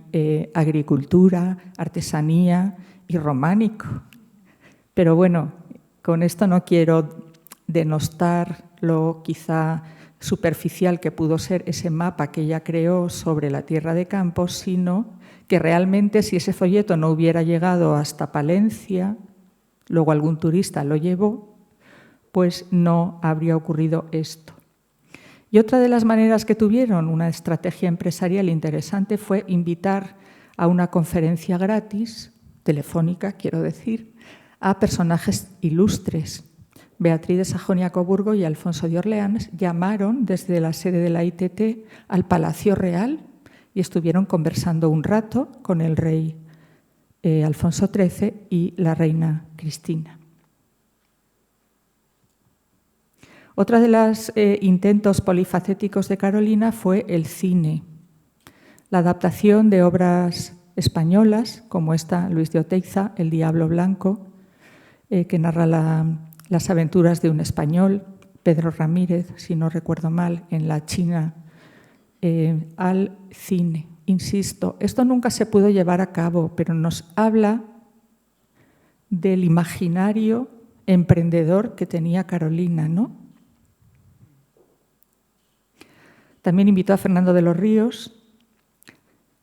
C: agricultura, artesanía y románico. Pero bueno, con esto no quiero denostar lo quizá superficial que pudo ser ese mapa que ella creó sobre la tierra de Campos, sino que realmente si ese folleto no hubiera llegado hasta Palencia, luego algún turista lo llevó, pues no habría ocurrido esto. Y otra de las maneras que tuvieron, una estrategia empresarial interesante, fue invitar a una conferencia gratis, telefónica quiero decir, a personajes ilustres. Beatriz de Sajonia-Coburgo y Alfonso de Orleans llamaron desde la sede de la ITT al Palacio Real y estuvieron conversando un rato con el rey Alfonso XIII y la reina Cristina. Otro de los intentos polifacéticos de Carolina fue el cine. La adaptación de obras españolas, como esta Luis de Oteiza, El Diablo Blanco, que narra Las aventuras de un español, Pedro Ramírez, si no recuerdo mal, en la China, al cine. Insisto, esto nunca se pudo llevar a cabo, pero nos habla del imaginario emprendedor que tenía Carolina, ¿no? También invitó a Fernando de los Ríos,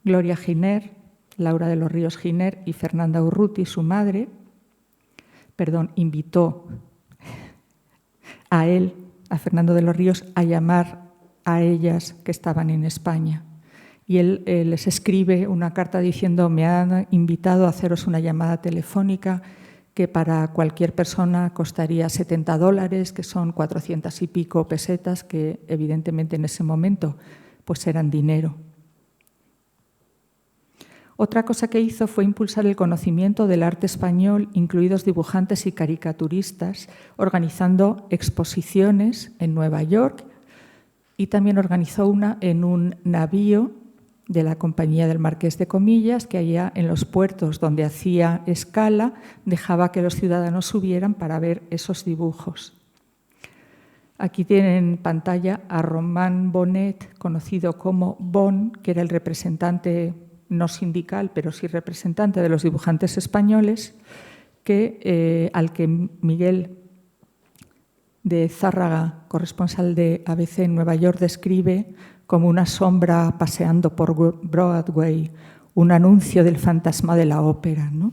C: Gloria Giner, Laura de los Ríos Giner y Fernanda Urruti, su madre. Invitó a él, a Fernando de los Ríos, a llamar a ellas que estaban en España. Y él les escribe una carta diciendo: me han invitado a haceros una llamada telefónica que para cualquier persona costaría $70, que son 400 y pico pesetas, que evidentemente en ese momento pues eran dinero. Otra cosa que hizo fue impulsar el conocimiento del arte español, incluidos dibujantes y caricaturistas, organizando exposiciones en Nueva York, y también organizó una en un navío de la Compañía del Marqués de Comillas, que allá en los puertos donde hacía escala dejaba que los ciudadanos subieran para ver esos dibujos. Aquí tienen en pantalla a Román Bonet, conocido como Bon, que era el representante no sindical, pero sí representante de los dibujantes españoles, al que Miguel de Zárraga, corresponsal de ABC en Nueva York, describe como una sombra paseando por Broadway, un anuncio del fantasma de la ópera, ¿no?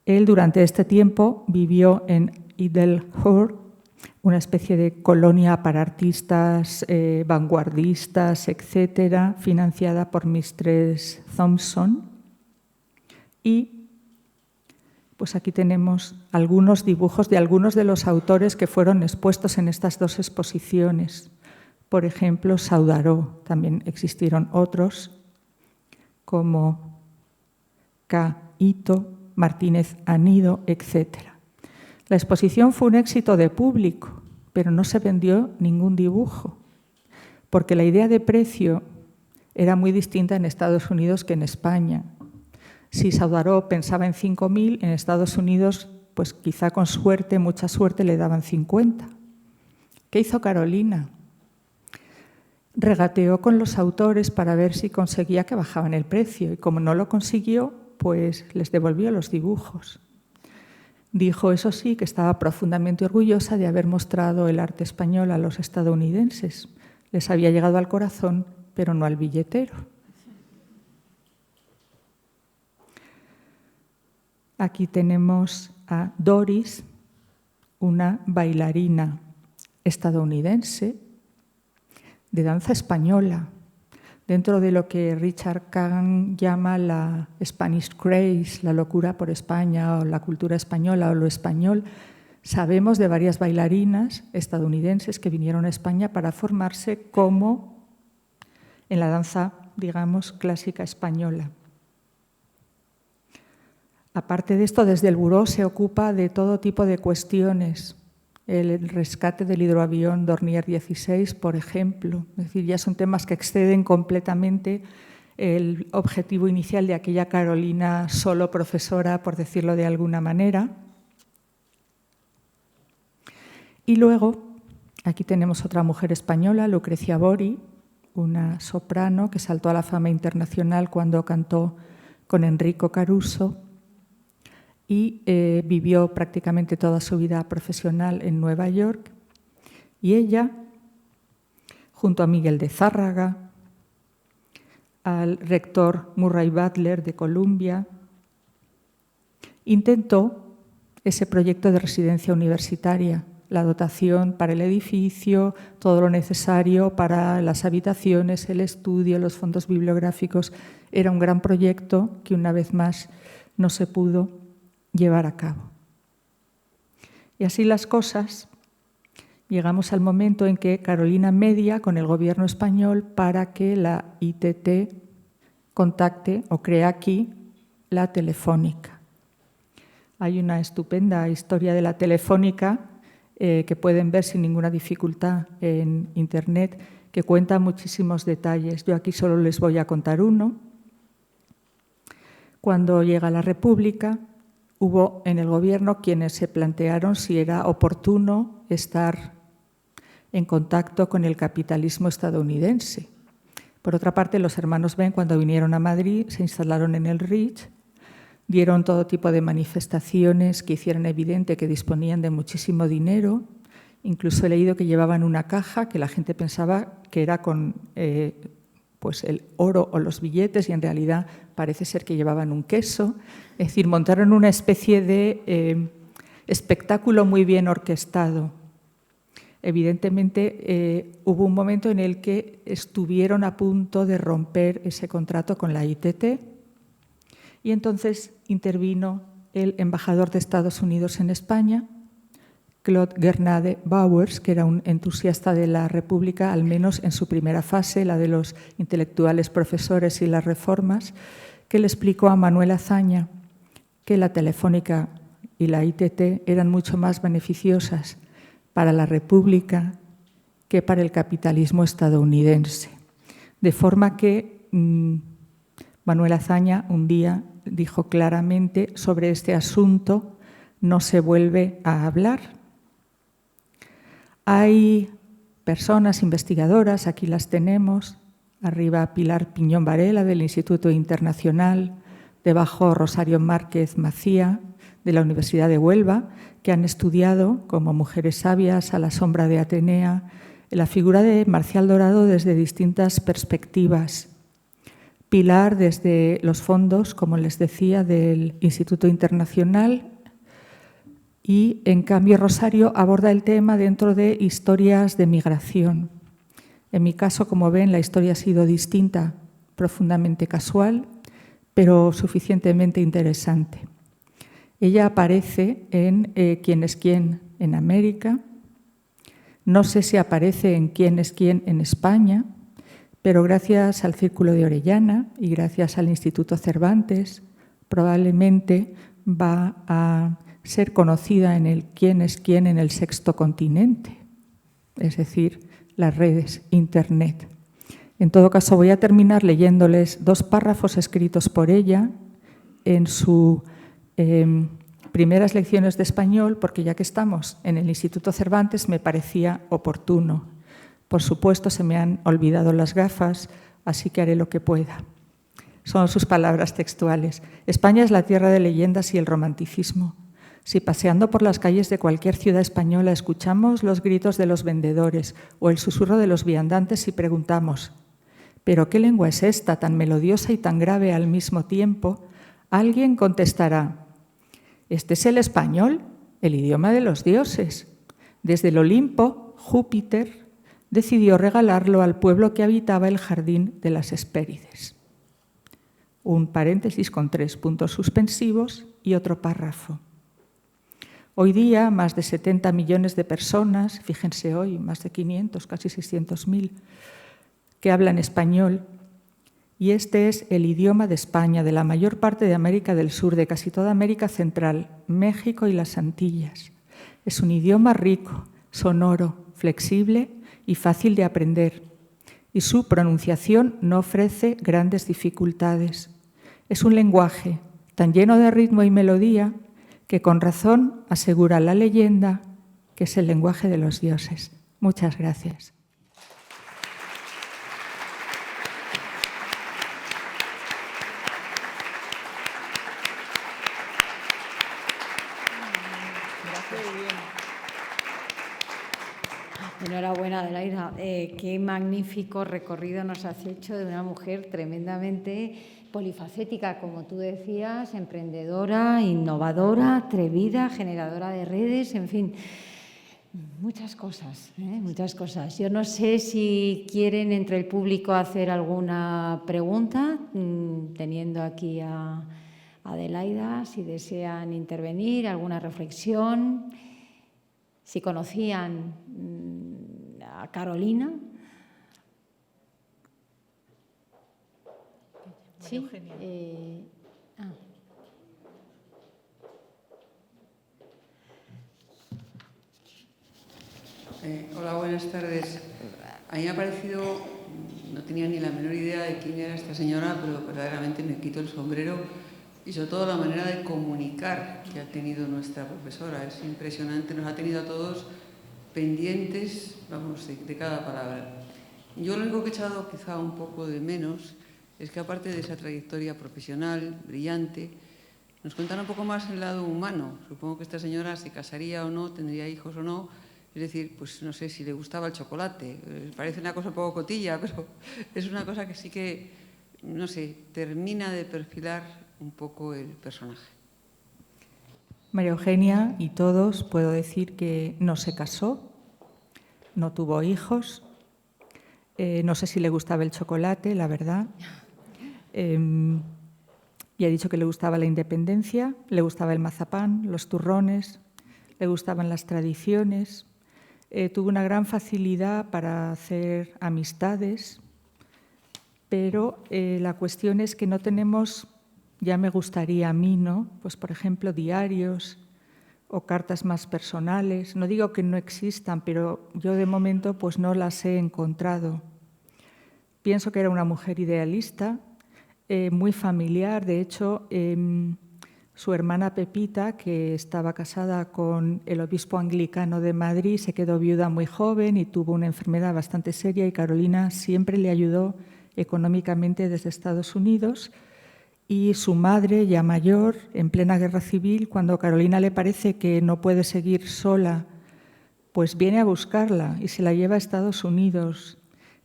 C: Él durante este tiempo vivió en Idlehour, una especie de colonia para artistas vanguardistas, etcétera, financiada por Mistress Thompson. Y pues aquí tenemos algunos dibujos de algunos de los autores que fueron expuestos en estas dos exposiciones. Por ejemplo, Saudaró. También existieron otros como K. Ito, Martínez Anido, etcétera. La exposición fue un éxito de público, pero no se vendió ningún dibujo, porque la idea de precio era muy distinta en Estados Unidos que en España. Si Saudaró pensaba en 5.000, en Estados Unidos, pues quizá con suerte, mucha suerte, le daban 50. ¿Qué hizo Carolina? Regateó con los autores para ver si conseguía que bajaban el precio, y como no lo consiguió, pues les devolvió los dibujos. Dijo, eso sí, que estaba profundamente orgullosa de haber mostrado el arte español a los estadounidenses. Les había llegado al corazón, pero no al billetero. Aquí tenemos a Doris, una bailarina estadounidense de danza española, dentro de lo que Richard Kahn llama la Spanish craze, la locura por España o la cultura española o lo español. Sabemos de varias bailarinas estadounidenses que vinieron a España para formarse como en la danza, digamos, clásica española. Aparte de esto, desde el Buró se ocupa de todo tipo de cuestiones. El rescate del hidroavión Dornier 16, por ejemplo. Es decir, ya son temas que exceden completamente el objetivo inicial de aquella Carolina solo profesora, por decirlo de alguna manera. Y luego, aquí tenemos otra mujer española, Lucrecia Bori, una soprano que saltó a la fama internacional cuando cantó con Enrico Caruso, y vivió prácticamente toda su vida profesional en Nueva York. Y ella, junto a Miguel de Zárraga, al rector Murray Butler de Columbia, intentó ese proyecto de residencia universitaria, la dotación para el edificio, todo lo necesario para las habitaciones, el estudio, los fondos bibliográficos. Era un gran proyecto que una vez más no se pudo llevar a cabo. Y así las cosas, llegamos al momento en que Carolina media con el gobierno español para que la ITT contacte o cree aquí la Telefónica. Hay una estupenda historia de la Telefónica que pueden ver sin ninguna dificultad en Internet, que cuenta muchísimos detalles. Yo aquí solo les voy a contar uno. Cuando llega la República, hubo en el gobierno quienes se plantearon si era oportuno estar en contacto con el capitalismo estadounidense. Por otra parte, los hermanos Ben, cuando vinieron a Madrid, se instalaron en el Rich, dieron todo tipo de manifestaciones que hicieron evidente que disponían de muchísimo dinero. Incluso he leído que llevaban una caja que la gente pensaba que era con pues el oro o los billetes, y en realidad parece ser que llevaban un queso. Es decir, montaron una especie de espectáculo muy bien orquestado. Evidentemente, hubo un momento en el que estuvieron a punto de romper ese contrato con la ITT, y entonces intervino el embajador de Estados Unidos en España, Claude Gernade Bowers, que era un entusiasta de la República, al menos en su primera fase, la de los intelectuales profesores y las reformas, que le explicó a Manuel Azaña que la Telefónica y la ITT eran mucho más beneficiosas para la República que para el capitalismo estadounidense. De forma que Manuel Azaña un día dijo claramente: sobre este asunto no se vuelve a hablar. Hay personas investigadoras, aquí las tenemos, arriba Pilar Piñón Varela del Instituto Internacional, debajo Rosario Márquez Macía de la Universidad de Huelva, que han estudiado como mujeres sabias a la sombra de Atenea la figura de Marcial Dorado desde distintas perspectivas. Pilar desde los fondos, como les decía, del Instituto Internacional, y en cambio Rosario aborda el tema dentro de historias de migración. En mi caso, como ven, la historia ha sido distinta, profundamente casual, pero suficientemente interesante. Ella aparece en Quién es quién en América. No sé si aparece en Quién es quién en España, pero gracias al Círculo de Orellana y gracias al Instituto Cervantes, probablemente va a ser conocida en el Quién es quién en el Sexto Continente, es decir, las redes, Internet. En todo caso, voy a terminar leyéndoles 2 párrafos escritos por ella en sus primeras lecciones de español, porque ya que estamos en el Instituto Cervantes me parecía oportuno. Por supuesto, se me han olvidado las gafas, así que haré lo que pueda. Son sus palabras textuales. España es la tierra de leyendas y el romanticismo. Si paseando por las calles de cualquier ciudad española escuchamos los gritos de los vendedores o el susurro de los viandantes y preguntamos: ¿pero qué lengua es esta, tan melodiosa y tan grave al mismo tiempo?, alguien contestará: este es el español, el idioma de los dioses. Desde el Olimpo, Júpiter decidió regalarlo al pueblo que habitaba el jardín de las Hespérides. Un paréntesis con 3 puntos suspensivos y otro párrafo. Hoy día, más de 70 millones de personas, fíjense hoy, más de 500, casi 600.000, que hablan español, y este es el idioma de España, de la mayor parte de América del Sur, de casi toda América Central, México y las Antillas. Es un idioma rico, sonoro, flexible y fácil de aprender, y su pronunciación no ofrece grandes dificultades. Es un lenguaje tan lleno de ritmo y melodía que con razón asegura la leyenda que es el lenguaje de los dioses. Muchas gracias.
D: Enhorabuena, Adelaida. Qué magnífico recorrido nos has hecho de una mujer tremendamente polifacética, como tú decías, emprendedora, innovadora, atrevida, generadora de redes, en fin, muchas cosas, muchas cosas. Yo no sé si quieren entre el público hacer alguna pregunta, teniendo aquí a Adelaida, si desean intervenir, alguna reflexión. Si conocían a Carolina. Sí.
E: Hola, buenas tardes. A mí me ha parecido, no tenía ni la menor idea de quién era esta señora, pero verdaderamente me quito el sombrero y sobre todo la manera de comunicar que ha tenido nuestra profesora. Es impresionante, nos ha tenido a todos pendientes, vamos, de cada palabra. Yo lo único que he echado quizá un poco de menos es que, aparte de esa trayectoria profesional brillante, nos contara un poco más el lado humano. Supongo que esta señora se casaría o no, tendría hijos o no. Es decir, pues no sé si le gustaba el chocolate. Parece una cosa un poco cotilla, pero es una cosa que sí que, no sé, termina de perfilar un poco el personaje.
C: María Eugenia y todos, puedo decir que no se casó, no tuvo hijos, no sé si le gustaba el chocolate, la verdad. Y ha dicho que le gustaba la independencia, le gustaba el mazapán, los turrones, le gustaban las tradiciones. Tuvo una gran facilidad para hacer amistades, pero la cuestión es que no tenemos, ya me gustaría a mí, ¿no? Pues, por ejemplo, diarios o cartas más personales. No digo que no existan, pero yo de momento pues no las he encontrado. Pienso que era una mujer idealista, muy familiar. De hecho, su hermana Pepita, que estaba casada con el obispo anglicano de Madrid, se quedó viuda muy joven y tuvo una enfermedad bastante seria, y Carolina siempre le ayudó económicamente desde Estados Unidos. Y su madre, ya mayor, en plena guerra civil, cuando a Carolina le parece que no puede seguir sola, pues viene a buscarla y se la lleva a Estados Unidos.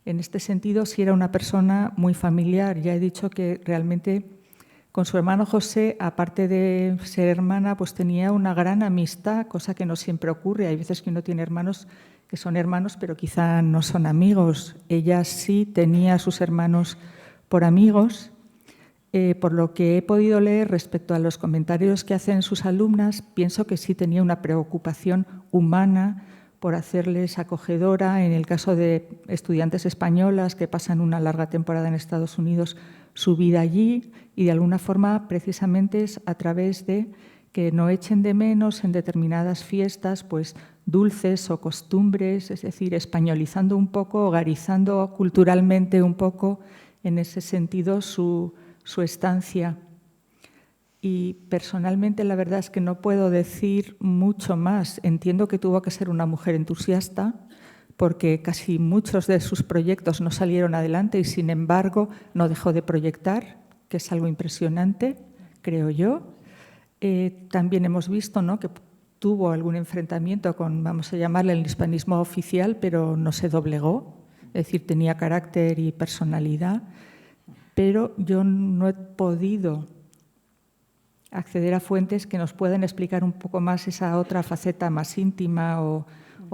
C: En este sentido, sí era una persona muy familiar. Ya he dicho que realmente con su hermano José, aparte de ser hermana, pues tenía una gran amistad, cosa que no siempre ocurre. Hay veces que uno tiene hermanos que son hermanos, pero quizá no son amigos. Ella sí tenía a sus hermanos por amigos. Por lo que he podido leer respecto a los comentarios que hacen sus alumnas, pienso que sí tenía una preocupación humana por hacerles acogedora. En el caso de estudiantes españolas que pasan una larga temporada en Estados Unidos, su vida allí, y de alguna forma precisamente es a través de que no echen de menos en determinadas fiestas pues dulces o costumbres, es decir, españolizando un poco, hogarizando culturalmente un poco, en ese sentido su estancia. Y personalmente la verdad es que no puedo decir mucho más. Entiendo que tuvo que ser una mujer entusiasta, porque casi muchos de sus proyectos no salieron adelante y sin embargo no dejó de proyectar, que es algo impresionante, creo yo. También hemos visto, ¿no?, que tuvo algún enfrentamiento con, vamos a llamarle, el hispanismo oficial, pero no se doblegó, es decir, tenía carácter y personalidad. Pero yo no he podido acceder a fuentes que nos puedan explicar un poco más esa otra faceta más íntima o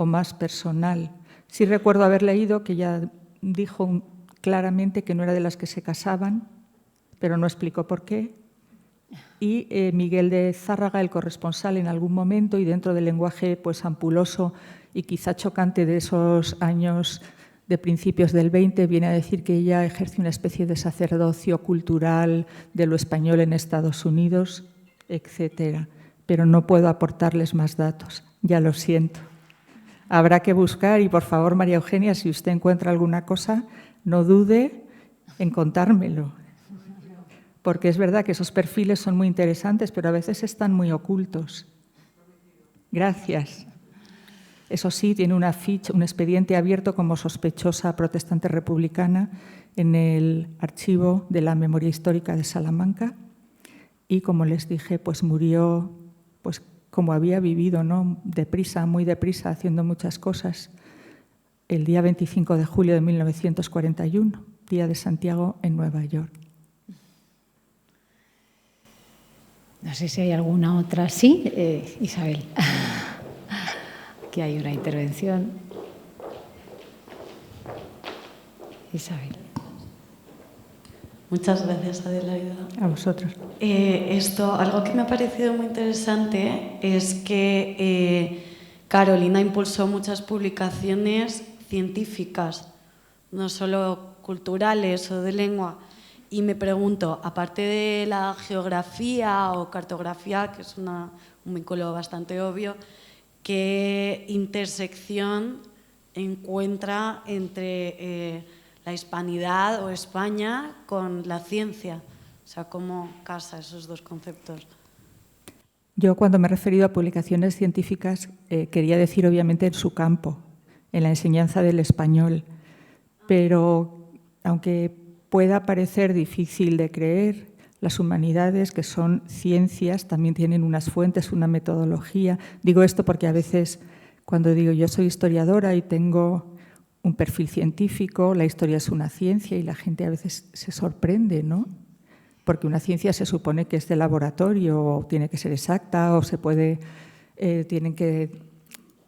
C: más personal. Sí recuerdo haber leído que ella dijo claramente que no era de las que se casaban, pero no explicó por qué. Y Miguel de Zárraga, el corresponsal, en algún momento, y dentro del lenguaje pues ampuloso y quizá chocante de esos años de principios del 20, viene a decir que ella ejerce una especie de sacerdocio cultural de lo español en Estados Unidos, etcétera. Pero no puedo aportarles más datos, ya lo siento. Habrá que buscar y, por favor, María Eugenia, si usted encuentra alguna cosa, no dude en contármelo. Porque es verdad que esos perfiles son muy interesantes, pero a veces están muy ocultos. Gracias. Eso sí, tiene una ficha, un expediente abierto como sospechosa protestante republicana en el archivo de la Memoria Histórica de Salamanca, y, como les dije, pues murió pues como había vivido, ¿no?, deprisa, muy deprisa, haciendo muchas cosas, el día 25 de julio de 1941, día de Santiago, en Nueva York.
D: No sé si hay alguna otra. Sí, Isabel. Aquí hay una intervención. Isabel.
F: Muchas gracias, Adelaida.
C: A vosotros.
F: Algo que me ha parecido muy interesante es que Carolina impulsó muchas publicaciones científicas, no solo culturales o de lengua. Y me pregunto, aparte de la geografía o cartografía, que es un vínculo bastante obvio, ¿qué intersección encuentra entre la hispanidad o España con la ciencia? O sea, ¿cómo casa esos dos conceptos?
C: Yo, cuando me he referido a publicaciones científicas, quería decir obviamente en su campo, en la enseñanza del español, pero aunque pueda parecer difícil de creer, las humanidades, que son ciencias, también tienen unas fuentes, una metodología. Digo esto porque a veces, cuando digo yo soy historiadora y tengo un perfil científico, la historia es una ciencia y la gente a veces se sorprende, ¿no? Porque una ciencia se supone que es de laboratorio, o tiene que ser exacta, o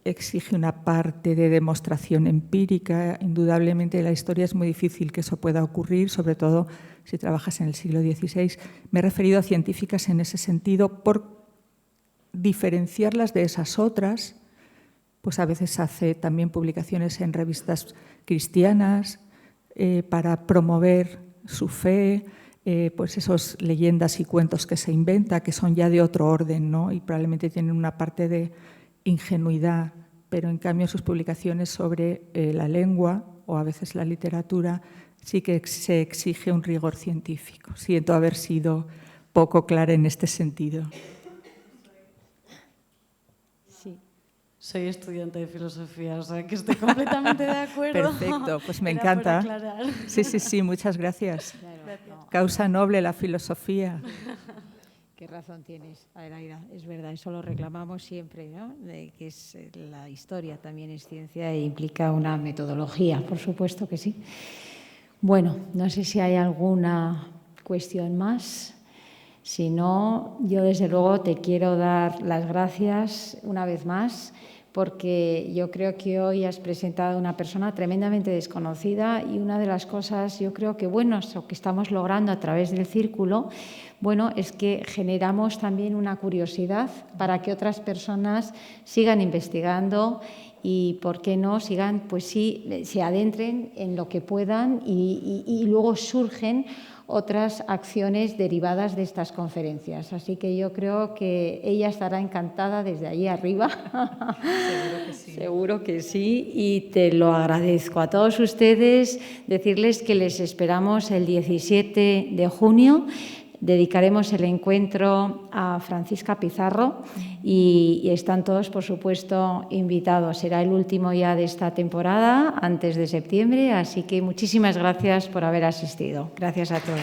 C: exige una parte de demostración empírica. Indudablemente la historia es muy difícil que eso pueda ocurrir, sobre todo si trabajas en el siglo XVI. Me he referido a científicas en ese sentido por diferenciarlas de esas otras. Pues a veces hace también publicaciones en revistas cristianas para promover su fe, pues esos leyendas y cuentos que se inventa, que son ya de otro orden, ¿no? Y probablemente tienen una parte de ingenuidad, pero en cambio sus publicaciones sobre la lengua o a veces la literatura sí que se exige un rigor científico. Siento haber sido poco clara en este sentido.
F: Soy estudiante de filosofía, o sea que estoy completamente de acuerdo.
C: Perfecto, pues me
F: Era
C: encanta.
F: por aclarar.
C: Sí, muchas gracias.
D: Claro, no.
C: Causa noble la filosofía.
D: Qué razón tienes, Adelaida. Es verdad, eso lo reclamamos siempre, ¿no? De que la historia también es ciencia e implica una metodología, por supuesto que sí. Bueno, no sé si hay alguna cuestión más. Si no, yo desde luego te quiero dar las gracias una vez más, porque yo creo que hoy has presentado a una persona tremendamente desconocida, y una de las cosas, yo creo que que estamos logrando a través del círculo, es que generamos también una curiosidad para que otras personas sigan investigando y, ¿por qué no?, sigan, pues sí, se adentren en lo que puedan y luego surgen otras acciones derivadas de estas conferencias. Así que yo creo que ella estará encantada desde allí arriba.
E: Seguro que sí.
D: Seguro que sí, y te lo agradezco. A todos ustedes, decirles que les esperamos el 17 de junio. Dedicaremos el encuentro a Francisca Pizarro y están todos, por supuesto, invitados. Será el último ya de esta temporada, antes de septiembre, así que muchísimas gracias por haber asistido. Gracias a todos.